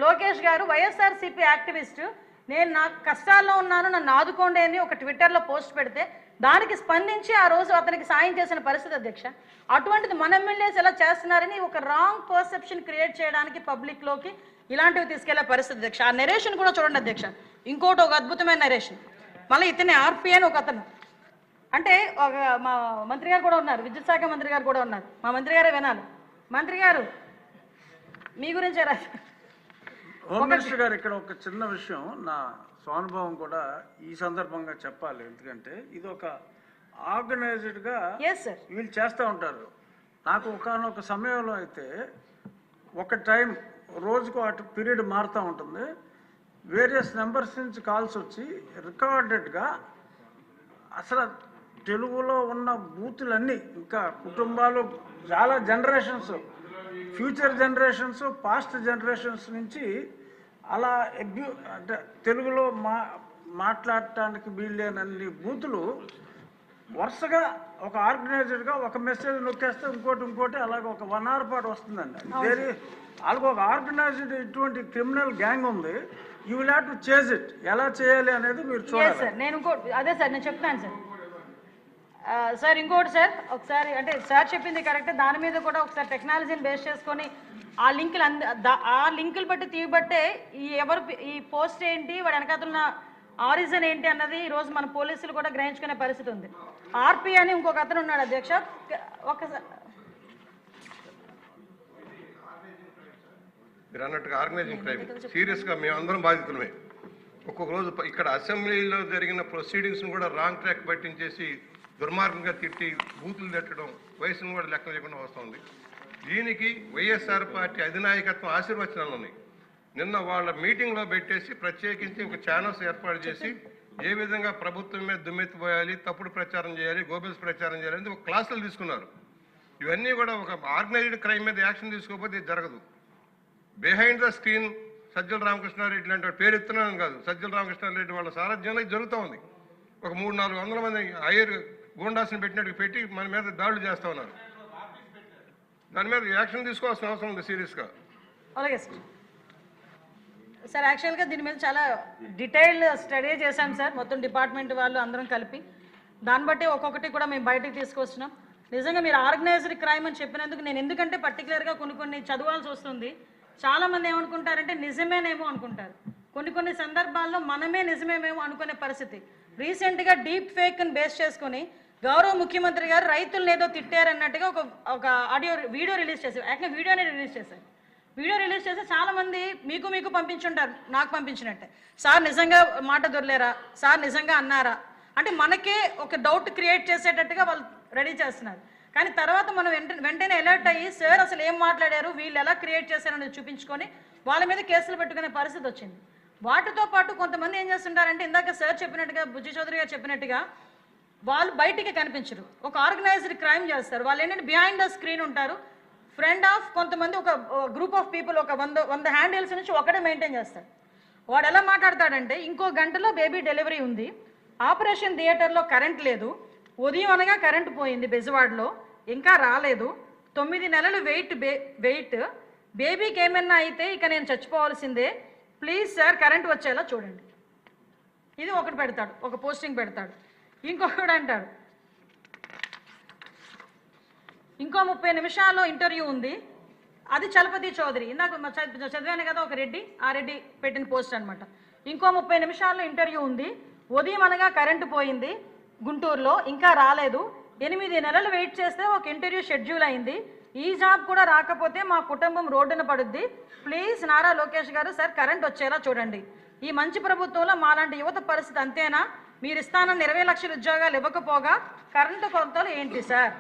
లోకేష్ గారు వైఎస్ఆర్సీపీ యాక్టివిస్టు, నేను నా కష్టాల్లో ఉన్నాను నన్ను ఆదుకోండి అని ఒక ట్విట్టర్లో పోస్ట్ పెడితే దానికి స్పందించి ఆ రోజు అతనికి సాయం చేసిన పరిస్థితి అధ్యక్ష. అటువంటిది మన ఎమ్మెల్యేస్ ఎలా చేస్తున్నారని ఒక రాంగ్ పర్సెప్షన్ క్రియేట్ చేయడానికి పబ్లిక్లోకి ఇలాంటివి తీసుకెళ్లే పరిస్థితి అధ్యక్ష. ఆ నెరేషన్ కూడా చూడండి అధ్యక్ష. ఇంకోటి ఒక అద్భుతమైన నెరేషన్. మళ్ళీ ఇతనే ఆర్పి అని ఒక అతను, అంటే ఒక మా మంత్రి గారు కూడా ఉన్నారు, విద్యుత్ శాఖ మంత్రి గారు కూడా ఉన్నారు, మా మంత్రి గారే వినాలి. మంత్రి గారు మీ గురించే హోమ్ మినిస్టర్ గారు, ఇక్కడ ఒక చిన్న విషయం నా స్వానుభవం కూడా ఈ సందర్భంగా చెప్పాలి. ఎందుకంటే ఇది ఒక ఆర్గనైజ్డ్గా వీళ్ళు చేస్తూ ఉంటారు. నాకు ఒకనొక సమయంలో అయితే ఒక టైం రోజుకు అటు పీరియడ్ మారుతూ ఉంటుంది. వేరియస్ నెంబర్స్ నుంచి కాల్స్ వచ్చి రికార్డెడ్గా అసలు తెలుగులో ఉన్న బూతులన్నీ, ఇంకా కుటుంబాలు చాలా generations, future generations, past generations నుంచి అలా అంటే తెలుగులో మాట్లాడటానికి వీల్లేనన్ని బూతులు వరుసగా ఒక ఆర్గనైజర్గా ఒక మెసేజ్ నొక్కేస్తే ఇంకోటి అలాగే ఒక 1 hour పాటు వస్తుందండి. వాళ్ళకి ఒక ఆర్గనైజ్డ్ ఇటువంటి క్రిమినల్ గ్యాంగ్ ఉంది. You will have to chase it. ఎలా చేయాలి అనేది మీరు చూడాలి సార్. నేను అదే సార్ నేను చెప్తాను సార్. సార్ ఇంకోటి సార్, ఒకసారి అంటే సార్ చెప్పింది కరెక్ట్, దాని మీద కూడా ఒకసారి టెక్నాలజీని బేస్ చేసుకొని ఆ లింకులు బట్టి తీయబట్టే ఈ పోస్ట్ ఏంటి, వాడు వెనకాతున్న ఆరిజన్ ఏంటి అన్నది ఈరోజు మన పోలీసులు కూడా గ్రహించుకునే పరిస్థితి ఉంది. ఆర్పి అని ఇంకొక అతను ఉన్నాడు అధ్యక్ష. ఒకసారి మీరు అన్నట్టుగా ఆర్గనైజింగ్ క్రైమ్ సీరియస్గా మేము అందరం బాధితులమే. ఒక్కొక్క రోజు ఇక్కడ అసెంబ్లీలో జరిగిన ప్రొసీడింగ్స్ను కూడా రాంగ్ ట్రాక్ పట్టించేసి దుర్మార్గంగా తిట్టి బూతులు తిట్టడం, వయసును కూడా లెక్క లేకుండా వస్తుంది. దీనికి వైఎస్ఆర్ పార్టీ అధినాయకత్వం ఆశీర్వచనాలు ఉన్నాయి. నిన్న వాళ్ళ మీటింగ్లో పెట్టేసి ప్రత్యేకించి ఒక ఛానల్స్ ఏర్పాటు చేసి ఏ విధంగా ప్రభుత్వం మీద దుమ్మెత్తిపోయాలి, తప్పుడు ప్రచారం చేయాలి, గోబెల్స్ ప్రచారం చేయాలి ఒక క్లాసులు తీసుకున్నారు. ఇవన్నీ కూడా ఒక ఆర్గనైజ్డ్ క్రైమ్ మీద యాక్షన్ తీసుకోకపోతే ఇది జరగదు. Behind the screen Sajjala Ramakrishna Reddy లాంటి పేరు ఎత్తున్నాను కాదు, సజ్జల రామకృష్ణారెడ్డి వాళ్ళ సారథ్యంలో ఇది జరుగుతూ ఉంది. ఒక 300-400 మంది ఐర్ గూండాస్ని పెట్టినట్టు పెట్టి మన మీద దాడులు చేస్తూ ఉన్నారు. దాని మీద యాక్షన్ తీసుకోవాల్సిన అవసరం ఉంది సీరియస్గా. అలాగే సార్. సార్ యాక్చువల్గా దీని మీద చాలా డీటెయిల్డ్ స్టడీ చేశాం సార్, మొత్తం డిపార్ట్మెంట్ వాళ్ళు అందరం కలిపి. దాన్ని బట్టి ఒక్కొక్కటి కూడా మేము బయటకు తీసుకొస్తున్నాం. నిజంగా మీరు ఆర్గనైజ్డ్ క్రైమ్ అని చెప్పినందుకు నేను ఎందుకంటే పర్టికులర్గా కొన్ని చదవాల్సి వస్తుంది. చాలామంది ఏమనుకుంటారంటే నిజమేనేమో అనుకుంటారు, కొన్ని సందర్భాల్లో మనమే నిజమేమేమో అనుకునే పరిస్థితి. రీసెంట్గా డీప్ ఫేక్ని బేస్ చేసుకొని గౌరవ ముఖ్యమంత్రి గారు రైతులను ఏదో తిట్టారన్నట్టుగా ఒక వీడియో రిలీజ్ చేశారు. యాక్చువల్గా వీడియోనే రిలీజ్ చేశారు. వీడియో రిలీజ్ చేస్తే చాలామంది మీకు పంపించుంటారు, నాకు పంపించినట్టే. సార్ నిజంగా మాట దొరలేరా, సార్ నిజంగా అన్నారా అంటే మనకే ఒక డౌట్ క్రియేట్ చేసేటట్టుగా వాళ్ళు రెడీ చేస్తున్నారు. కానీ తర్వాత మనం వెంటనే అలర్ట్ అయ్యి సార్ అసలు ఏం మాట్లాడారు, వీళ్ళు ఎలా క్రియేట్ చేశారనేది చూపించుకొని వాళ్ళ మీద కేసులు పెట్టుకునే పరిస్థితి వచ్చింది. వాటితో పాటు కొంతమంది ఏం చేస్తుంటారంటే ఇందాక సార్ చెప్పినట్టుగా, బుజ్జి చౌదరి గారు చెప్పినట్టుగా వాళ్ళు బయటికి కనిపించరు, ఒక ఆర్గనైజ్డ్ క్రైమ్ చేస్తారు. వాళ్ళు ఏంటంటే బిహైండ్ ద స్క్రీన్ ఉంటారు. ఫ్రెండ్ ఆఫ్ కొంతమంది ఒక గ్రూప్ ఆఫ్ పీపుల్ ఒక 100 హ్యాండిల్స్ నుంచి ఒకటే మెయింటైన్ చేస్తాడు. వాడు ఎలా మాట్లాడతాడంటే ఇంకో గంటలో బేబీ డెలివరీ ఉంది, ఆపరేషన్ థియేటర్లో కరెంట్ లేదు, ఉదయం అనగా కరెంటు పోయింది బెజవాడలో, ఇంకా రాలేదు, 9 నెలలు వెయిట్ బేబీకి ఏమన్నా అయితే ఇక నేను చచ్చిపోవాల్సిందే, ప్లీజ్ సార్ కరెంట్ వచ్చేలా చూడండి. ఇది ఒకటి పెడతాడు, ఒక పోస్టింగ్ పెడతాడు. ఇంకొకడు అంటాడు ఇంకో 30 నిమిషాల్లో ఇంటర్వ్యూ ఉంది, అది చలపతి చౌదరి, ఇందాక చదివాను కదా ఒక రెడ్డి, ఆ రెడ్డి పెట్టిన పోస్ట్ అనమాట. ఇంకో 30 నిమిషాల్లో ఇంటర్వ్యూ ఉంది, ఉదయం అనగా కరెంటు పోయింది గుంటూరులో, ఇంకా రాలేదు, 8 నెలలు వెయిట్ చేస్తే ఒక ఇంటర్వ్యూ షెడ్యూల్ అయింది, ఈ జాబ్ కూడా రాకపోతే మా కుటుంబం రోడ్డున పడుద్ది, ప్లీజ్ నారా లోకేష్ గారు సార్ కరెంట్ వచ్చేలా చూడండి. ఈ మంచి ప్రభుత్వంలో మాలాంటి యువత పరిస్థితి అంతేనా, మీరు ఇస్తానన్న 20 లక్షల ఉద్యోగాలు ఇవ్వకపోగా కరెంటు కొరతలు ఏంటి సార్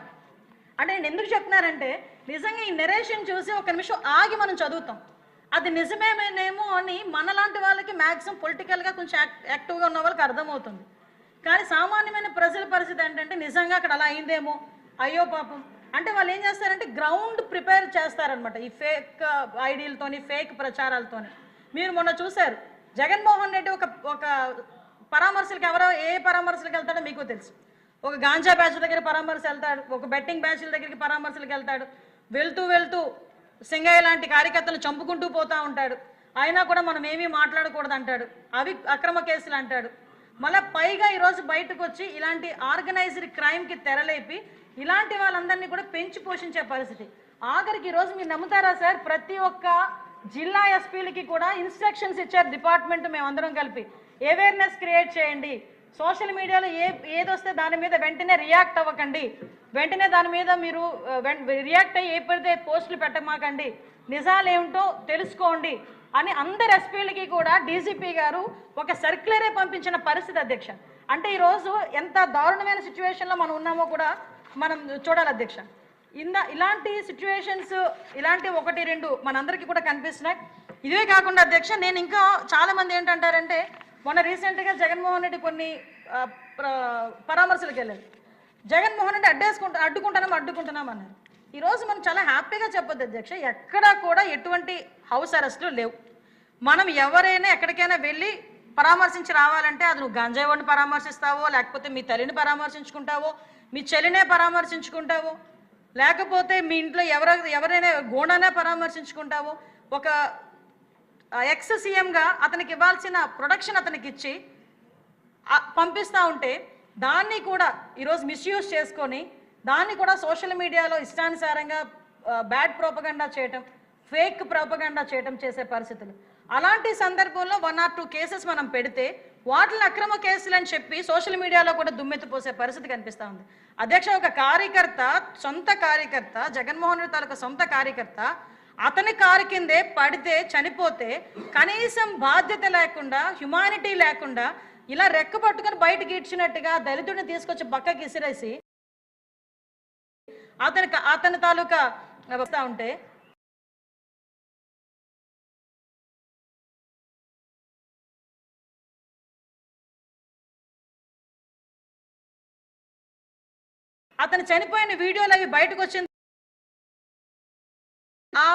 అంటే నేను ఎందుకు చెప్తున్నానంటే నిజంగా ఈ నెరేషన్ చూసి ఒక నిమిషం ఆగి మనం చదువుతాం, అది నిజమేమేనేమో అని మనలాంటి వాళ్ళకి మ్యాక్సిమం పొలిటికల్గా కొంచెం యాక్టివ్గా ఉన్న వాళ్ళకి అర్థమవుతుంది. కానీ సామాన్యమైన ప్రజల పరిస్థితి ఏంటంటే నిజంగా అక్కడ అలా అయిందేమో, అయ్యో పాపం అంటే వాళ్ళు ఏం చేస్తారంటే గ్రౌండ్ ప్రిపేర్ చేస్తారనమాట ఈ ఫేక్ ఐడీలతోని, ఫేక్ ప్రచారాలతోని. మీరు మొన్న చూశారు జగన్మోహన్ రెడ్డి ఒక పరామర్శలకు ఏ పరామర్శలకు వెళ్తాడో మీకు తెలుసు. ఒక గాంజా బ్యాచ్ దగ్గర పరామర్శ వెళ్తాడు, ఒక బెట్టింగ్ బ్యాచ్ల దగ్గరికి పరామర్శలకు వెళ్తాడు, వెళ్తూ సింగయ్య లాంటి కార్యకర్తలు చంపుకుంటూ పోతూ ఉంటాడు. అయినా కూడా మనం ఏమీ మాట్లాడకూడదు అంటాడు, అవి అక్రమ కేసులు అంటాడు. మళ్ళీ పైగా ఈరోజు బయటకు వచ్చి ఇలాంటి ఆర్గనైజ్డ్ క్రైమ్కి తెరలేపి ఇలాంటి వాళ్ళందరినీ కూడా పెంచి పోషించే పరిస్థితి. ఆఖరికి ఈరోజు మీరు నమ్ముతారా సార్, ప్రతి ఒక్క జిల్లా ఎస్పీలకి కూడా ఇన్స్ట్రక్షన్స్ ఇచ్చారు డిపార్ట్మెంట్, మేమందరం కలిపి అవేర్నెస్ క్రియేట్ చేయండి, సోషల్ మీడియాలో ఏదొస్తే దాని మీద వెంటనే రియాక్ట్ అవ్వకండి, వెంటనే దాని మీద మీరు రియాక్ట్ అయ్యి ఏ పడితే పోస్టులు పెట్టమాకండి, నిజాలు ఏమిటో తెలుసుకోండి అని అందరు ఎస్పీలకి కూడా డీజీపీ గారు ఒక సర్క్యులరే పంపించిన పరిస్థితి అధ్యక్ష. అంటే ఈరోజు ఎంత దారుణమైన సిచ్యువేషన్లో మనం ఉన్నామో కూడా మనం చూడాలి అధ్యక్ష. ఇలాంటి సిచ్యువేషన్స్ ఇలాంటి 1-2 మనందరికీ కూడా కనిపిస్తున్నాయి. ఇదే కాకుండా అధ్యక్ష, నేను ఇంకా చాలామంది ఏంటంటారంటే మొన్న రీసెంట్గా జగన్మోహన్ రెడ్డి కొన్ని పరామర్శలకు వెళ్ళారు. జగన్మోహన్ రెడ్డి అడ్డుకుంటున్నాం అన్నారు. ఈరోజు మనం చాలా హ్యాపీగా చెప్పొద్దు అధ్యక్ష, ఎక్కడా కూడా ఎటువంటి హౌస్ అరెస్టులు లేవు. మనం ఎవరైనా ఎక్కడికైనా వెళ్ళి పరామర్శించి రావాలంటే అది నువ్వు గంజాయి వాడిని పరామర్శిస్తావో, లేకపోతే మీ తల్లిని పరామర్శించుకుంటావో, మీ చెల్లినే పరామర్శించుకుంటావో, లేకపోతే మీ ఇంట్లో ఎవరైనా గోండానే పరామర్శించుకుంటావో, ఒక ఎక్స్ సీఎంగా అతనికి ఇవ్వాల్సిన ప్రొడక్షన్ అతనికి ఇచ్చి పంపిస్తూ ఉంటే దాన్ని కూడా ఈరోజు మిస్యూజ్ చేసుకొని దాన్ని కూడా సోషల్ మీడియాలో ఇష్టానుసారంగా బ్యాడ్ ప్రోపగండా చేయటం, ఫేక్ ప్రోపగండా చేయటం చేసే పరిస్థితులు. అలాంటి సందర్భంలో 1 or 2 కేసెస్ మనం పెడితే వాటిని అక్రమ కేసులు అని చెప్పి సోషల్ మీడియాలో కూడా దుమ్మెత్తిపోసే పరిస్థితి కనిపిస్తూ ఉంది అధ్యక్ష. ఒక కార్యకర్త, సొంత కార్యకర్త, జగన్మోహన్ రెడ్డి తాలూకా సొంత కార్యకర్త అతని కారు కిందే పడితే చనిపోతే కనీసం బాధ్యత లేకుండా, హ్యుమానిటీ లేకుండా ఇలా రెక్క పట్టుకొని బయటకి ఇచ్చినట్టుగా దళితుడిని తీసుకొచ్చి పక్కకి ఇసిరేసి అతని తాలూకా వస్తూ ఉంటే అతను చనిపోయిన వీడియోలు అవి బయటకు వచ్చింది. ఆ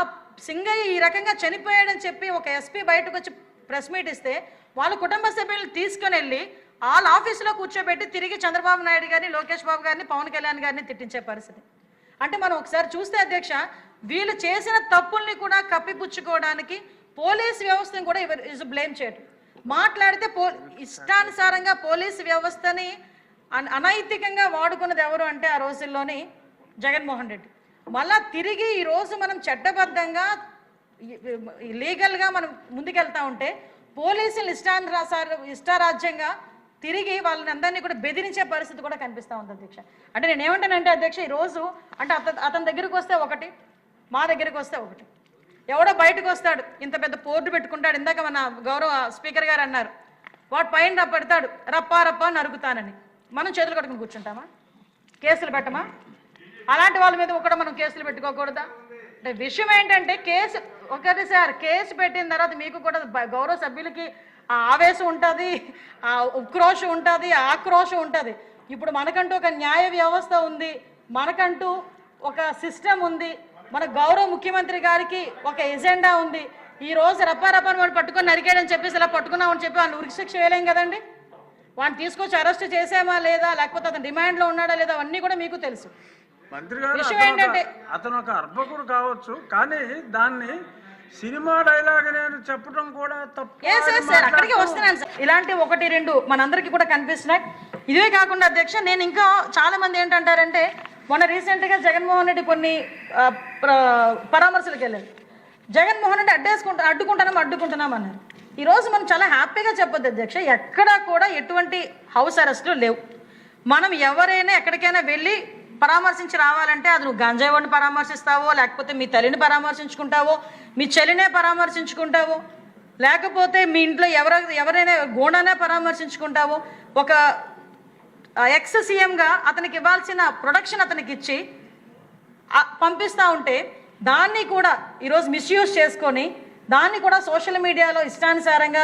సింగయ్య ఈ రకంగా చనిపోయాడని చెప్పి ఒక ఎస్పీ బయటకు వచ్చి ప్రెస్ మీట్ ఇస్తే వాళ్ళ కుటుంబ సభ్యులను తీసుకొని వెళ్ళి వాళ్ళ ఆఫీసులో కూర్చోబెట్టి తిరిగి చంద్రబాబు నాయుడు గారిని, లోకేష్ బాబు గారిని, పవన్ కళ్యాణ్ గారిని తిట్టించే పరిస్థితి. అంటే మనం ఒకసారి చూస్తే అధ్యక్ష, వీళ్ళు చేసిన తప్పుల్ని కూడా కప్పిపుచ్చుకోవడానికి పోలీస్ వ్యవస్థను కూడా బ్లేమ్ చేయటం, మాట్లాడితే ఇష్టానుసారంగా పోలీసు వ్యవస్థని అనైతికంగా వాడుకున్నది ఎవరు అంటే ఆ రోజుల్లోని జగన్మోహన్ రెడ్డి. మళ్ళా తిరిగి ఈరోజు మనం చట్టబద్ధంగా లీగల్గా మనం ముందుకెళ్తా ఉంటే పోలీసులు ఇష్టారాజ్యంగా తిరిగి వాళ్ళని అందరినీ కూడా బెదిరించే పరిస్థితి కూడా కనిపిస్తూ ఉంది అధ్యక్ష. అంటే నేను ఏమంటానంటే అధ్యక్ష, ఈరోజు అంటే అతని దగ్గరికి వస్తే ఒకటి, మా దగ్గరికి వస్తే ఒకటి. ఎవడో బయటకు వస్తాడు, ఇంత పెద్ద బోర్డు పెట్టుకుంటాడు, ఇందాక మన గౌరవ స్పీకర్ గారు అన్నారు, వాడు పైన పెడతాడు రప్పా నరుకుతానని. మనం చేతులు కట్టుకుని కూర్చుంటామా? కేసులు పెట్టమా? అలాంటి వాళ్ళ మీద కూడా మనం కేసులు పెట్టుకోకూడదా? అంటే విషయం ఏంటంటే కేసు కేసు పెట్టిన తర్వాత మీకు కూడా గౌరవ సభ్యులకి ఆ ఆవేశం ఉంటుంది, ఆ ఉక్రోషం ఉంటుంది, ఆక్రోషం ఉంటుంది. ఇప్పుడు మనకంటూ ఒక న్యాయ వ్యవస్థ ఉంది, మనకంటూ ఒక సిస్టమ్ ఉంది, మన గౌరవ ముఖ్యమంత్రి గారికి ఒక ఎజెండా ఉంది. ఈ రోజు రప్పారప్పని వాడు పట్టుకొని నరికాడని చెప్పేసి ఇలా పట్టుకున్నామని చెప్పి వాళ్ళు ఉరిశిక్ష వేయలేం కదండి. వాడిని తీసుకొచ్చి అరెస్ట్ చేసామా లేదా, లేకపోతే అతను రిమాండ్లో ఉన్నాడా లేదా, అవన్నీ కూడా మీకు తెలుసు. మంత్రి గారు అతను ఒక అర్భకుడు కావచ్చు, కానీ దాన్ని సినిమా డైలాగ్ నేను చెప్పడం కూడా తప్పు. అక్కడికి వస్తున్నాను సార్. ఇలాంటి 1-2 మనందరికీ కూడా కనిపిస్తున్నాయి. ఇదే కాకుండా అధ్యక్ష, నేను ఇంకా చాలా మంది ఏంటంటారంటే మొన్న రీసెంట్గా జగన్మోహన్ రెడ్డి కొన్ని పరామర్శలకు వెళ్ళారు. జగన్మోహన్ రెడ్డి అడ్డుకుంటున్నాం అన్నారు. ఈరోజు మనం చాలా హ్యాపీగా చెప్పొద్దు అధ్యక్ష, ఎక్కడా కూడా ఎటువంటి హౌస్ అరెస్టులు లేవు. మనం ఎవరైనా ఎక్కడికైనా వెళ్ళి పరామర్శించి రావాలంటే అది నువ్వు గంజాయి వాడిని పరామర్శిస్తావో, లేకపోతే మీ తల్లిని పరామర్శించుకుంటావో, మీ చెల్లినే పరామర్శించుకుంటావో, లేకపోతే మీ ఇంట్లో ఎవరైనా గోండానే పరామర్శించుకుంటావో, ఒక ఎక్స్ సీఎంగా అతనికి ఇవ్వాల్సిన ప్రొడక్షన్ అతనికి ఇచ్చి పంపిస్తూ ఉంటే దాన్ని కూడా ఈరోజు మిస్యూజ్ చేసుకొని దాన్ని కూడా సోషల్ మీడియాలో ఇష్టానుసారంగా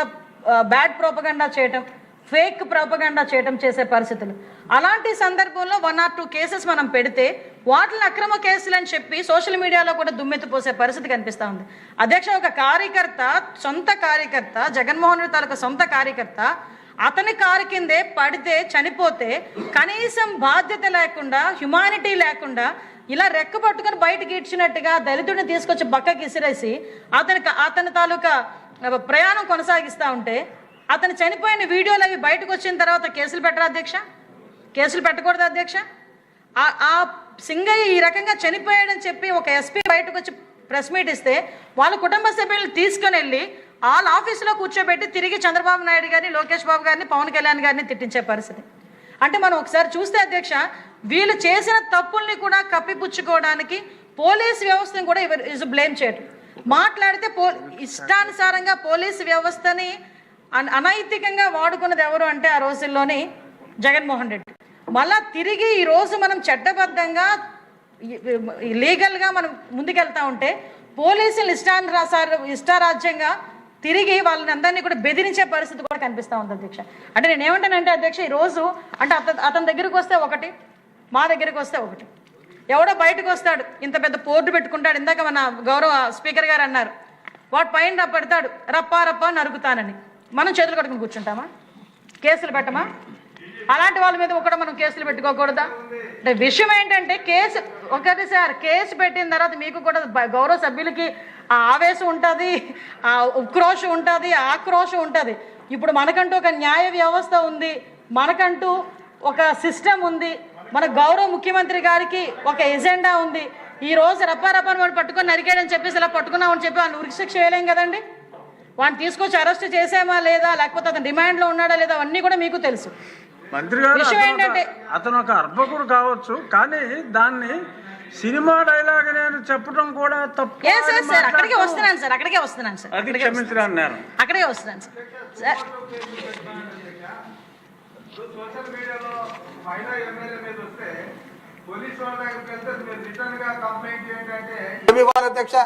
బ్యాడ్ ప్రోపగండా చేయటం, ఫేక్ ప్రోపగండా చేయటం చేసే పరిస్థితులు. అలాంటి సందర్భంలో 1 or 2 కేసెస్ మనం పెడితే వాటిని అక్రమ కేసులు అని చెప్పి సోషల్ మీడియాలో కూడా దుమ్మెత్తిపోసే పరిస్థితి కనిపిస్తూ ఉంది అధ్యక్ష. ఒక కార్యకర్త, సొంత కార్యకర్త, జగన్మోహన్ రెడ్డి తాలూకా సొంత కార్యకర్త అతని కారు కిందే పడితే చనిపోతే కనీసం బాధ్యత లేకుండా, హ్యుమానిటీ లేకుండా ఇలా రెక్క పట్టుకొని బయటకి ఇచ్చినట్టుగా దళితుడిని తీసుకొచ్చి పక్కకి ఇసిరేసి అతని తాలూకా ప్రయాణం కొనసాగిస్తూ ఉంటే అతను చనిపోయిన వీడియోలు అవి బయటకు వచ్చిన తర్వాత కేసులు పెట్టరా అధ్యక్ష? కేసులు పెట్టకూడదు అధ్యక్ష? ఆ సింగయ్య ఈ రకంగా చనిపోయాడని చెప్పి ఒక ఎస్పీ బయటకు వచ్చి ప్రెస్ మీట్ ఇస్తే వాళ్ళ కుటుంబ సభ్యులను తీసుకుని వెళ్ళి వాళ్ళ ఆఫీసులో కూర్చోబెట్టి తిరిగి చంద్రబాబు నాయుడు గారిని, లోకేష్ బాబు గారిని, పవన్ కళ్యాణ్ గారిని తిట్టించే పరిస్థితి. అంటే మనం ఒకసారి చూస్తే అధ్యక్ష, వీళ్ళు చేసిన తప్పుల్ని కూడా కప్పిపుచ్చుకోవడానికి పోలీసు వ్యవస్థను కూడా ఇస్ బ్లేమ్ చేయడం. మాట్లాడితే ఇష్టానుసారంగా పోలీసు వ్యవస్థని అనైతికంగా వాడుకున్నది ఎవరు అంటే ఆ రోజుల్లోని జగన్మోహన్ రెడ్డి. మళ్ళా తిరిగి ఈరోజు మనం చట్టబద్ధంగా లీగల్గా మనం ముందుకెళ్తా ఉంటే పోలీసులు ఇష్టారాజ్యంగా తిరిగి వాళ్ళని అందరినీ కూడా బెదిరించే పరిస్థితి కూడా కనిపిస్తూ ఉంది అధ్యక్ష. అంటే నేనేమంటానంటే అధ్యక్ష, ఈరోజు అంటే అతని దగ్గరికి వస్తే ఒకటి, మా దగ్గరికి వస్తే ఒకటి. ఎవడో బయటకు వస్తాడు, ఇంత పెద్ద బోర్డు పెట్టుకుంటాడు, ఇందాక మన గౌరవ స్పీకర్ గారు అన్నారు, వాడు పైన పెడతాడు రప్పా నరుకుతానని. మనం చేతులు కట్టుకుని కూర్చుంటామా? కేసులు పెట్టమా? అలాంటి వాళ్ళ మీద కూడా మనం కేసులు పెట్టుకోకూడదా? అంటే విషయం ఏంటంటే ఒకటి సార్, కేసు పెట్టిన తర్వాత మీకు కూడా గౌరవ సభ్యులకి ఆ ఆవేశం ఉంటుంది, ఆ ఉక్రోషం ఉంటుంది, ఆక్రోషం ఉంటుంది. ఇప్పుడు మనకంటూ ఒక న్యాయ వ్యవస్థ ఉంది, మనకంటూ ఒక సిస్టమ్ ఉంది, మన గౌరవ ముఖ్యమంత్రి గారికి ఒక ఎజెండా ఉంది. ఈ రోజు రప్పారప్పని వాడు పట్టుకొని నరికాడని చెప్పేసి ఇలా పట్టుకున్నామని చెప్పి వాళ్ళు ఉరిశిక్ష చేయలేం కదండి. వాడిని తీసుకొచ్చి అరెస్ట్ చేసామా లేదా, లేకపోతే అతను రిమాండ్లో ఉన్నాడా లేదా, అవన్నీ కూడా మీకు తెలుసు. మంత్రి గారు, అతను ఒక అర్భకుడు కావచ్చు, కానీ దాన్ని సినిమా డైలాగ్ నేను చెప్పడం కూడా తప్పు. అక్కడికే వస్తున్నాను సార్, అక్కడికే వస్తున్నాను సార్, అది క్షమించడానికి నేను అక్కడికే వస్తున్నాను సార్. సోషల్ మీడియాలో మహిళా ఎమ్మెల్యే మీద వస్తే పోలీసు వాళ్ళ దగ్గరికి వెళ్తే మీరు రిటర్న్ గా కంప్లైంట్ ఏంటంటే అధ్యక్ష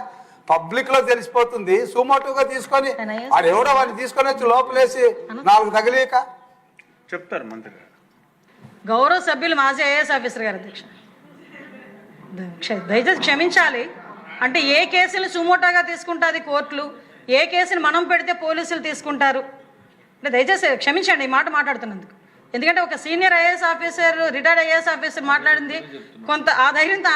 పబ్లిక్ లో తెలిసిపోతుంది. సుమోటుగా తీసుకొని వాడు ఎవడో వాడిని తీసుకొని వచ్చి లోపలేసి 4 తగిలేక చెప్తారు మంత్రి గారు. గౌరవ సభ్యులు మాజీ ఐఏఎస్ ఆఫీసర్ గారు అధ్యక్ష, దయచేసి క్షమించాలి. అంటే ఏ కేసులు సుమోటాగా తీసుకుంటుంది కోర్టులు, ఏ కేసుని మనం పెడితే పోలీసులు తీసుకుంటారు. అంటే దయచేసి క్షమించండి ఈ మాట మాట్లాడుతున్నందుకు. ఎందుకంటే ఒక senior IAS officer, retired IAS officer మాట్లాడింది కొంత ఆ ధైర్యంతో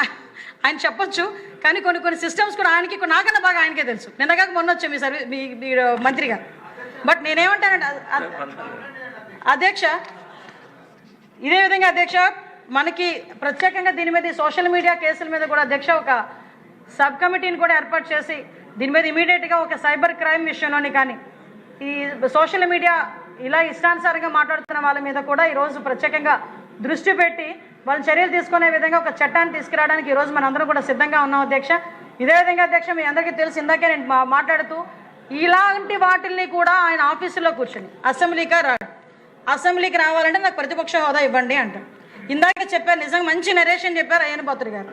ఆయన చెప్పొచ్చు, కానీ కొన్ని సిస్టమ్స్ కూడా ఆయనకి నాకన్నా బాగా ఆయనకే తెలుసు. నిన్నగాక మొన్న వచ్చాం మీ మంత్రిగా. బట్ నేనేమంటానంటే అధ్యక్ష, ఇదే విధంగా అధ్యక్ష మనకి ప్రత్యేకంగా దీని మీద సోషల్ మీడియా కేసుల మీద కూడా అధ్యక్ష ఒక సబ్ కమిటీని కూడా ఏర్పాటు చేసి దీని మీద ఇమీడియట్గా ఒక సైబర్ క్రైమ్ విషయంలోని కానీ ఈ సోషల్ మీడియా ఇలా ఇష్టానుసారంగా మాట్లాడుతున్న వాళ్ళ మీద కూడా ఈరోజు ప్రత్యేకంగా దృష్టి పెట్టి వాళ్ళని చర్యలు తీసుకునే విధంగా ఒక చట్టాన్ని తీసుకురావడానికి ఈరోజు మనందరం కూడా సిద్ధంగా ఉన్నాం అధ్యక్ష. ఇదే విధంగా అధ్యక్ష మీ అందరికీ తెలిసి ఇందాకే నేను మాట్లాడుతూ ఇలాంటి వాటిల్ని కూడా ఆయన ఆఫీసులో కూర్చొని అసెంబ్లీకి రావాలంటే నాకు ప్రతిపక్ష హోదా ఇవ్వండి అంటారు. ఇందాక చెప్పారు, నిజంగా మంచి నరేషన్ చెప్పారు అయ్యన పాత్ర గారు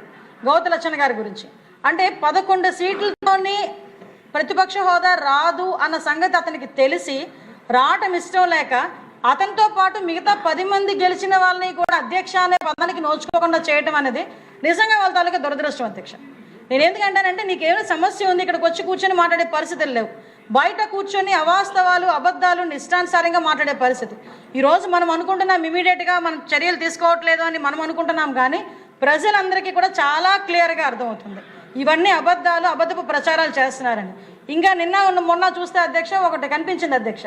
గౌతు లచ్చన్న గారి గురించి. అంటే 11 సీట్లతోని ప్రతిపక్ష హోదా రాదు అన్న సంగతి అతనికి తెలిసి రావటం ఇష్టం లేక అతనితో పాటు మిగతా 10 మంది గెలిచిన వాళ్ళని కూడా అధ్యక్ష అనే పదానికి నోచుకోకుండా చేయటం అనేది నిజంగా వాళ్ళ తాలూకా దురదృష్టం అధ్యక్ష. నేను ఎందుకంటానంటే నీకేమైనా సమస్య ఉంది, ఇక్కడికి వచ్చి కూర్చొని మాట్లాడే పరిస్థితులు లేవు, బయట కూర్చొని అవాస్తవాలు అబద్ధాలు ఇష్టానుసారంగా మాట్లాడే పరిస్థితి. ఈరోజు మనం అనుకుంటున్నాం ఇమీడియట్గా మనం చర్యలు తీసుకోవట్లేదు అని మనం అనుకుంటున్నాం, కానీ ప్రజలందరికీ కూడా చాలా క్లియర్గా అర్థమవుతుంది ఇవన్నీ అబద్ధాలు, అబద్ధపు ప్రచారాలు చేస్తున్నారని. ఇంకా మొన్న చూస్తే అధ్యక్ష ఒకటి కనిపించింది అధ్యక్ష,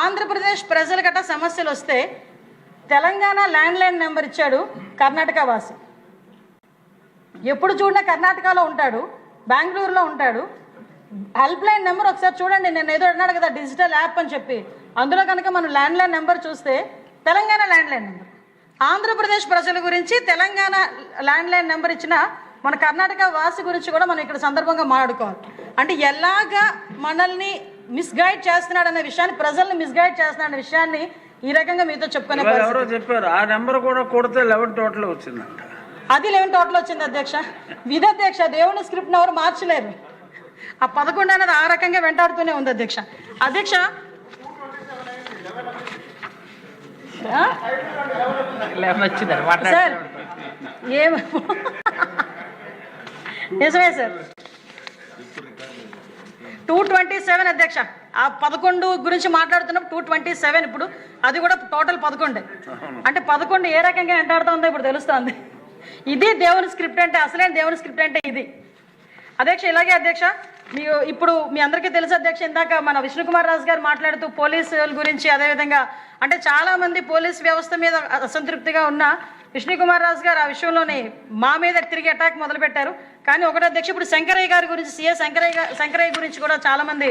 ఆంధ్రప్రదేశ్ ప్రజలకట సమస్యలు వస్తే తెలంగాణ ల్యాండ్లైన్ నెంబర్ ఇచ్చాడు కర్ణాటక వాసి. ఎప్పుడు చూడన్నా కర్ణాటకలో ఉంటాడు, బెంగళూరులో ఉంటాడు. హెల్ప్ లైన్ నెంబర్ ఒకసారి చూడండి, నేను ఏదో అన్నాడు కదా డిజిటల్ యాప్ అని చెప్పి, అందులో కనుక మనం ల్యాండ్లైన్ నెంబర్ చూస్తే తెలంగాణ ల్యాండ్లైన్ నెంబర్. ఆంధ్రప్రదేశ్ ప్రజల గురించి తెలంగాణ ల్యాండ్లైన్ నెంబర్ ఇచ్చిన మన కర్ణాటక వాసి గురించి కూడా మనం ఇక్కడ సందర్భంగా మాట్లాడుకోవాలి. అంటే ఎలాగా మనల్ని మిస్గైడ్ చేస్తున్నాడు అనే విషయాన్ని, ప్రజల్ని మిస్గైడ్ చేస్తున్నాడు అనే విషయాన్ని ఈ రకంగా మీతో చెప్పుకునే చెప్పారు. ఆ నెంబర్ కూడా కొడితే 11 టోటల్ వచ్చిందంట. అది 11 టోటల్ వచ్చింది అధ్యక్ష. ఇది అధ్యక్ష దేవుని స్క్రిప్ట్ని ఎవరు మార్చలేరు. ఆ 11 అనేది ఆ రకంగా వెంటాడుతూనే ఉంది అధ్యక్ష. అధ్యక్ష సార్ నిజమే సార్ 227 అధ్యక్ష. ఆ 11 గురించి మాట్లాడుతున్నప్పుడు 227 ఇప్పుడు అది కూడా టోటల్ 11. అంటే 11 ఏ రకంగా వెంటాడుతుందో ఇప్పుడు తెలుస్తుంది. ఇది దేవుని స్క్రిప్ట్ అంటే, అసలైన దేవుని స్క్రిప్ట్ అంటే ఇది అధ్యక్ష. ఇలాగే అధ్యక్ష ఇప్పుడు మీ అందరికీ తెలుసు అధ్యక్ష, ఇందాక మన విష్ణుకుమార్ రాజు గారు మాట్లాడుతూ పోలీసుల గురించి, అదేవిధంగా అంటే చాలామంది పోలీస్ వ్యవస్థ మీద అసంతృప్తిగా ఉన్న విష్ణుకుమార్ రాజు గారు ఆ విషయంలోనే మా మీద తిరిగి అటాక్ మొదలుపెట్టారు. కానీ ఒకటి అధ్యక్ష, ఇప్పుడు శంకరయ్య గారి గురించి, సిఏ శంకరయ్య గురించి కూడా చాలామంది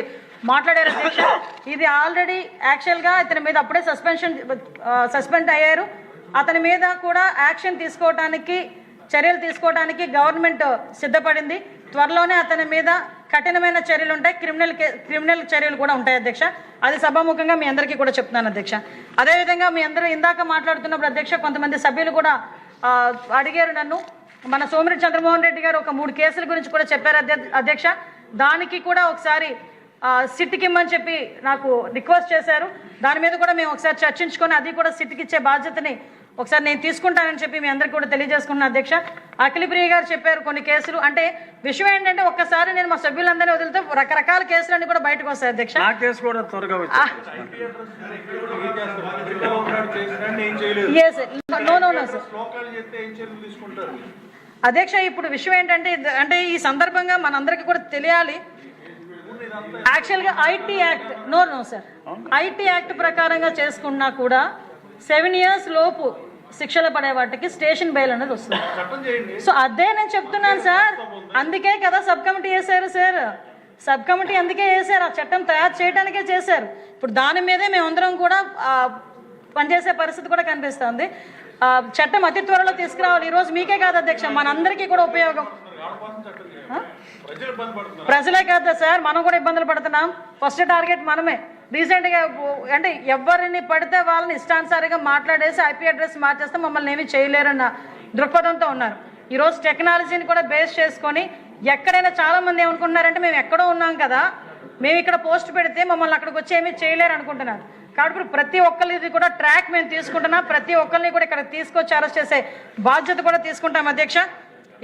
మాట్లాడారు అధ్యక్ష. ఇది ఆల్రెడీ యాక్చువల్గా ఇతని మీద అప్పుడే సస్పెండ్ అయ్యారు. అతని మీద కూడా యాక్షన్ తీసుకోవడానికి, చర్యలు తీసుకోవడానికి గవర్నమెంట్ సిద్ధపడింది. త్వరలోనే అతని మీద కఠినమైన చర్యలు ఉంటాయి, క్రిమినల్ చర్యలు కూడా ఉంటాయి అధ్యక్ష. అది సభాముఖంగా మీ అందరికీ కూడా చెప్తున్నాను అధ్యక్ష. అదేవిధంగా మీ అందరూ ఇందాక మాట్లాడుతున్నప్పుడు అధ్యక్ష, కొంతమంది సభ్యులు కూడా అడిగారు నన్ను, మన సోమిరెడ్డి చంద్రమోహన్ రెడ్డి గారు ఒక 3 కేసుల గురించి కూడా చెప్పారు అధ్యక్ష. దానికి కూడా ఒకసారి సిట్కి ఇమ్మని చెప్పి నాకు రిక్వెస్ట్ చేశారు. దాని మీద కూడా మేము ఒకసారి చర్చించుకొని అది కూడా సిట్కి ఇచ్చే బాధ్యతని ఒకసారి నేను తీసుకుంటానని చెప్పి మీ అందరికీ కూడా తెలియజేసుకున్నాను అధ్యక్ష. అఖిలప్రియ గారు చెప్పారు కొన్ని కేసులు. అంటే విషయం ఏంటంటే, ఒక్కసారి నేను మా సభ్యులందరినీ వదిలితే రకరకాల కేసులన్నీ కూడా బయటకు వస్తాయి అధ్యక్ష. అధ్యక్ష, ఇప్పుడు విషయం ఏంటంటే, అంటే ఈ సందర్భంగా మనందరికీ కూడా తెలియాలి, యాక్చువల్గా IT act no sir, IT act ప్రకారంగా చేసుకున్నా కూడా 7 years లోపు శిక్షలు పడే వాటికి స్టేషన్ బెయిల్ అనేది వస్తుంది. సో అదే నేను చెప్తున్నాను సార్, అందుకే కదా సబ్ కమిటీ వేశారు సార్. సబ్ కమిటీ అందుకే వేశారు, ఆ చట్టం తయారు చేయడానికే చేశారు. ఇప్పుడు దాని మీదే మేమందరం కూడా పనిచేసే పరిస్థితి కూడా కనిపిస్తుంది. చట్టం అతి త్వరలో తీసుకురావాలి. ఈరోజు మీకే కాదు అధ్యక్ష, మనందరికీ కూడా ఉపయోగం. ప్రజలే కాదు సార్, మనం కూడా ఇబ్బందులు పడుతున్నాం. ఫస్ట్ టార్గెట్ మనమే. రీసెంట్గా అంటే ఎవరిని పడితే వాళ్ళని ఇష్టానుసారిగా మాట్లాడేసి ఐపీ అడ్రస్ మార్చేస్తే మమ్మల్ని ఏమీ చేయలేరన్న దృక్పథంతో ఉన్నారు. ఈరోజు టెక్నాలజీని కూడా బేస్ చేసుకొని ఎక్కడైనా చాలామంది ఏమనుకుంటున్నారంటే, మేము ఎక్కడో ఉన్నాం కదా, మేము ఇక్కడ పోస్ట్ పెడితే మమ్మల్ని అక్కడికి వచ్చి ఏమీ చేయలేరు అనుకుంటున్నారు. కాబట్టి ఇప్పుడు ప్రతి ఒక్కరిది కూడా ట్రాక్ మేము తీసుకుంటున్నాం. ప్రతి ఒక్కరిని కూడా ఇక్కడ తీసుకొచ్చి అరెస్ట్ చేసే బాధ్యత కూడా తీసుకుంటాం అధ్యక్ష.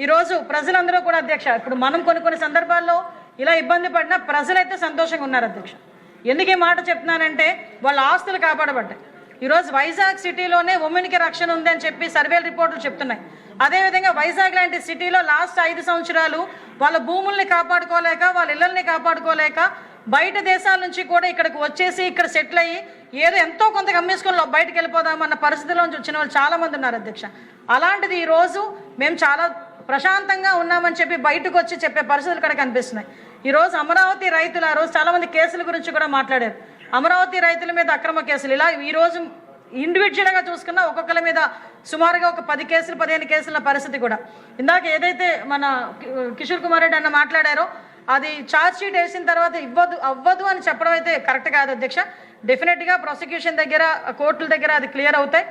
ఈరోజు ప్రజలందరూ కూడా అధ్యక్ష, ఇప్పుడు మనం కొన్ని సందర్భాల్లో ఇలా ఇబ్బంది పడినా ప్రజలైతే సంతోషంగా ఉన్నారు అధ్యక్ష. ఎందుకు ఈ మాట చెప్తున్నానంటే, వాళ్ళ ఆస్తులు కాపాడబడ్డాయి. ఈరోజు వైజాగ్ సిటీలోనే ఉమెన్కి రక్షణ ఉందని చెప్పి సర్వేల రిపోర్టులు చెప్తున్నాయి. అదేవిధంగా వైజాగ్ లాంటి సిటీలో లాస్ట్ 5 సంవత్సరాలు వాళ్ళ భూముల్ని కాపాడుకోలేక, వాళ్ళ ఇళ్లని కాపాడుకోలేక బయట దేశాల నుంచి కూడా ఇక్కడికి వచ్చేసి ఇక్కడ సెటిల్ అయ్యి ఏదో ఎంతో కొంత గమ్మేసుకొని బయటకు వెళ్ళిపోదామన్న పరిస్థితిలోంచి వచ్చిన వాళ్ళు చాలామంది ఉన్నారు అధ్యక్ష. అలాంటిది ఈరోజు మేము చాలా ప్రశాంతంగా ఉన్నామని చెప్పి బయటకు వచ్చి చెప్పే పరిస్థితులు ఇక్కడ కనిపిస్తున్నాయి. ఈరోజు అమరావతి రైతులు, ఆ రోజు చాలామంది కేసుల గురించి కూడా మాట్లాడారు. అమరావతి రైతుల మీద అక్రమ కేసులు, ఇలా ఈరోజు ఇండివిజువల్గా చూసుకున్న ఒక్కొక్కరి మీద సుమారుగా ఒక 10 కేసులు 15 కేసుల పరిస్థితి కూడా. ఇందాక ఏదైతే మన కిషోర్ కుమార్ రెడ్డి అన్న మాట్లాడారో, అది ఛార్జ్ షీట్ వేసిన తర్వాత అవ్వదు అని చెప్పడం అయితే కరెక్ట్ కాదు అధ్యక్ష. డెఫినెట్గా ప్రాసిక్యూషన్ దగ్గర, కోర్టుల దగ్గర అది క్లియర్ అవుతాయి.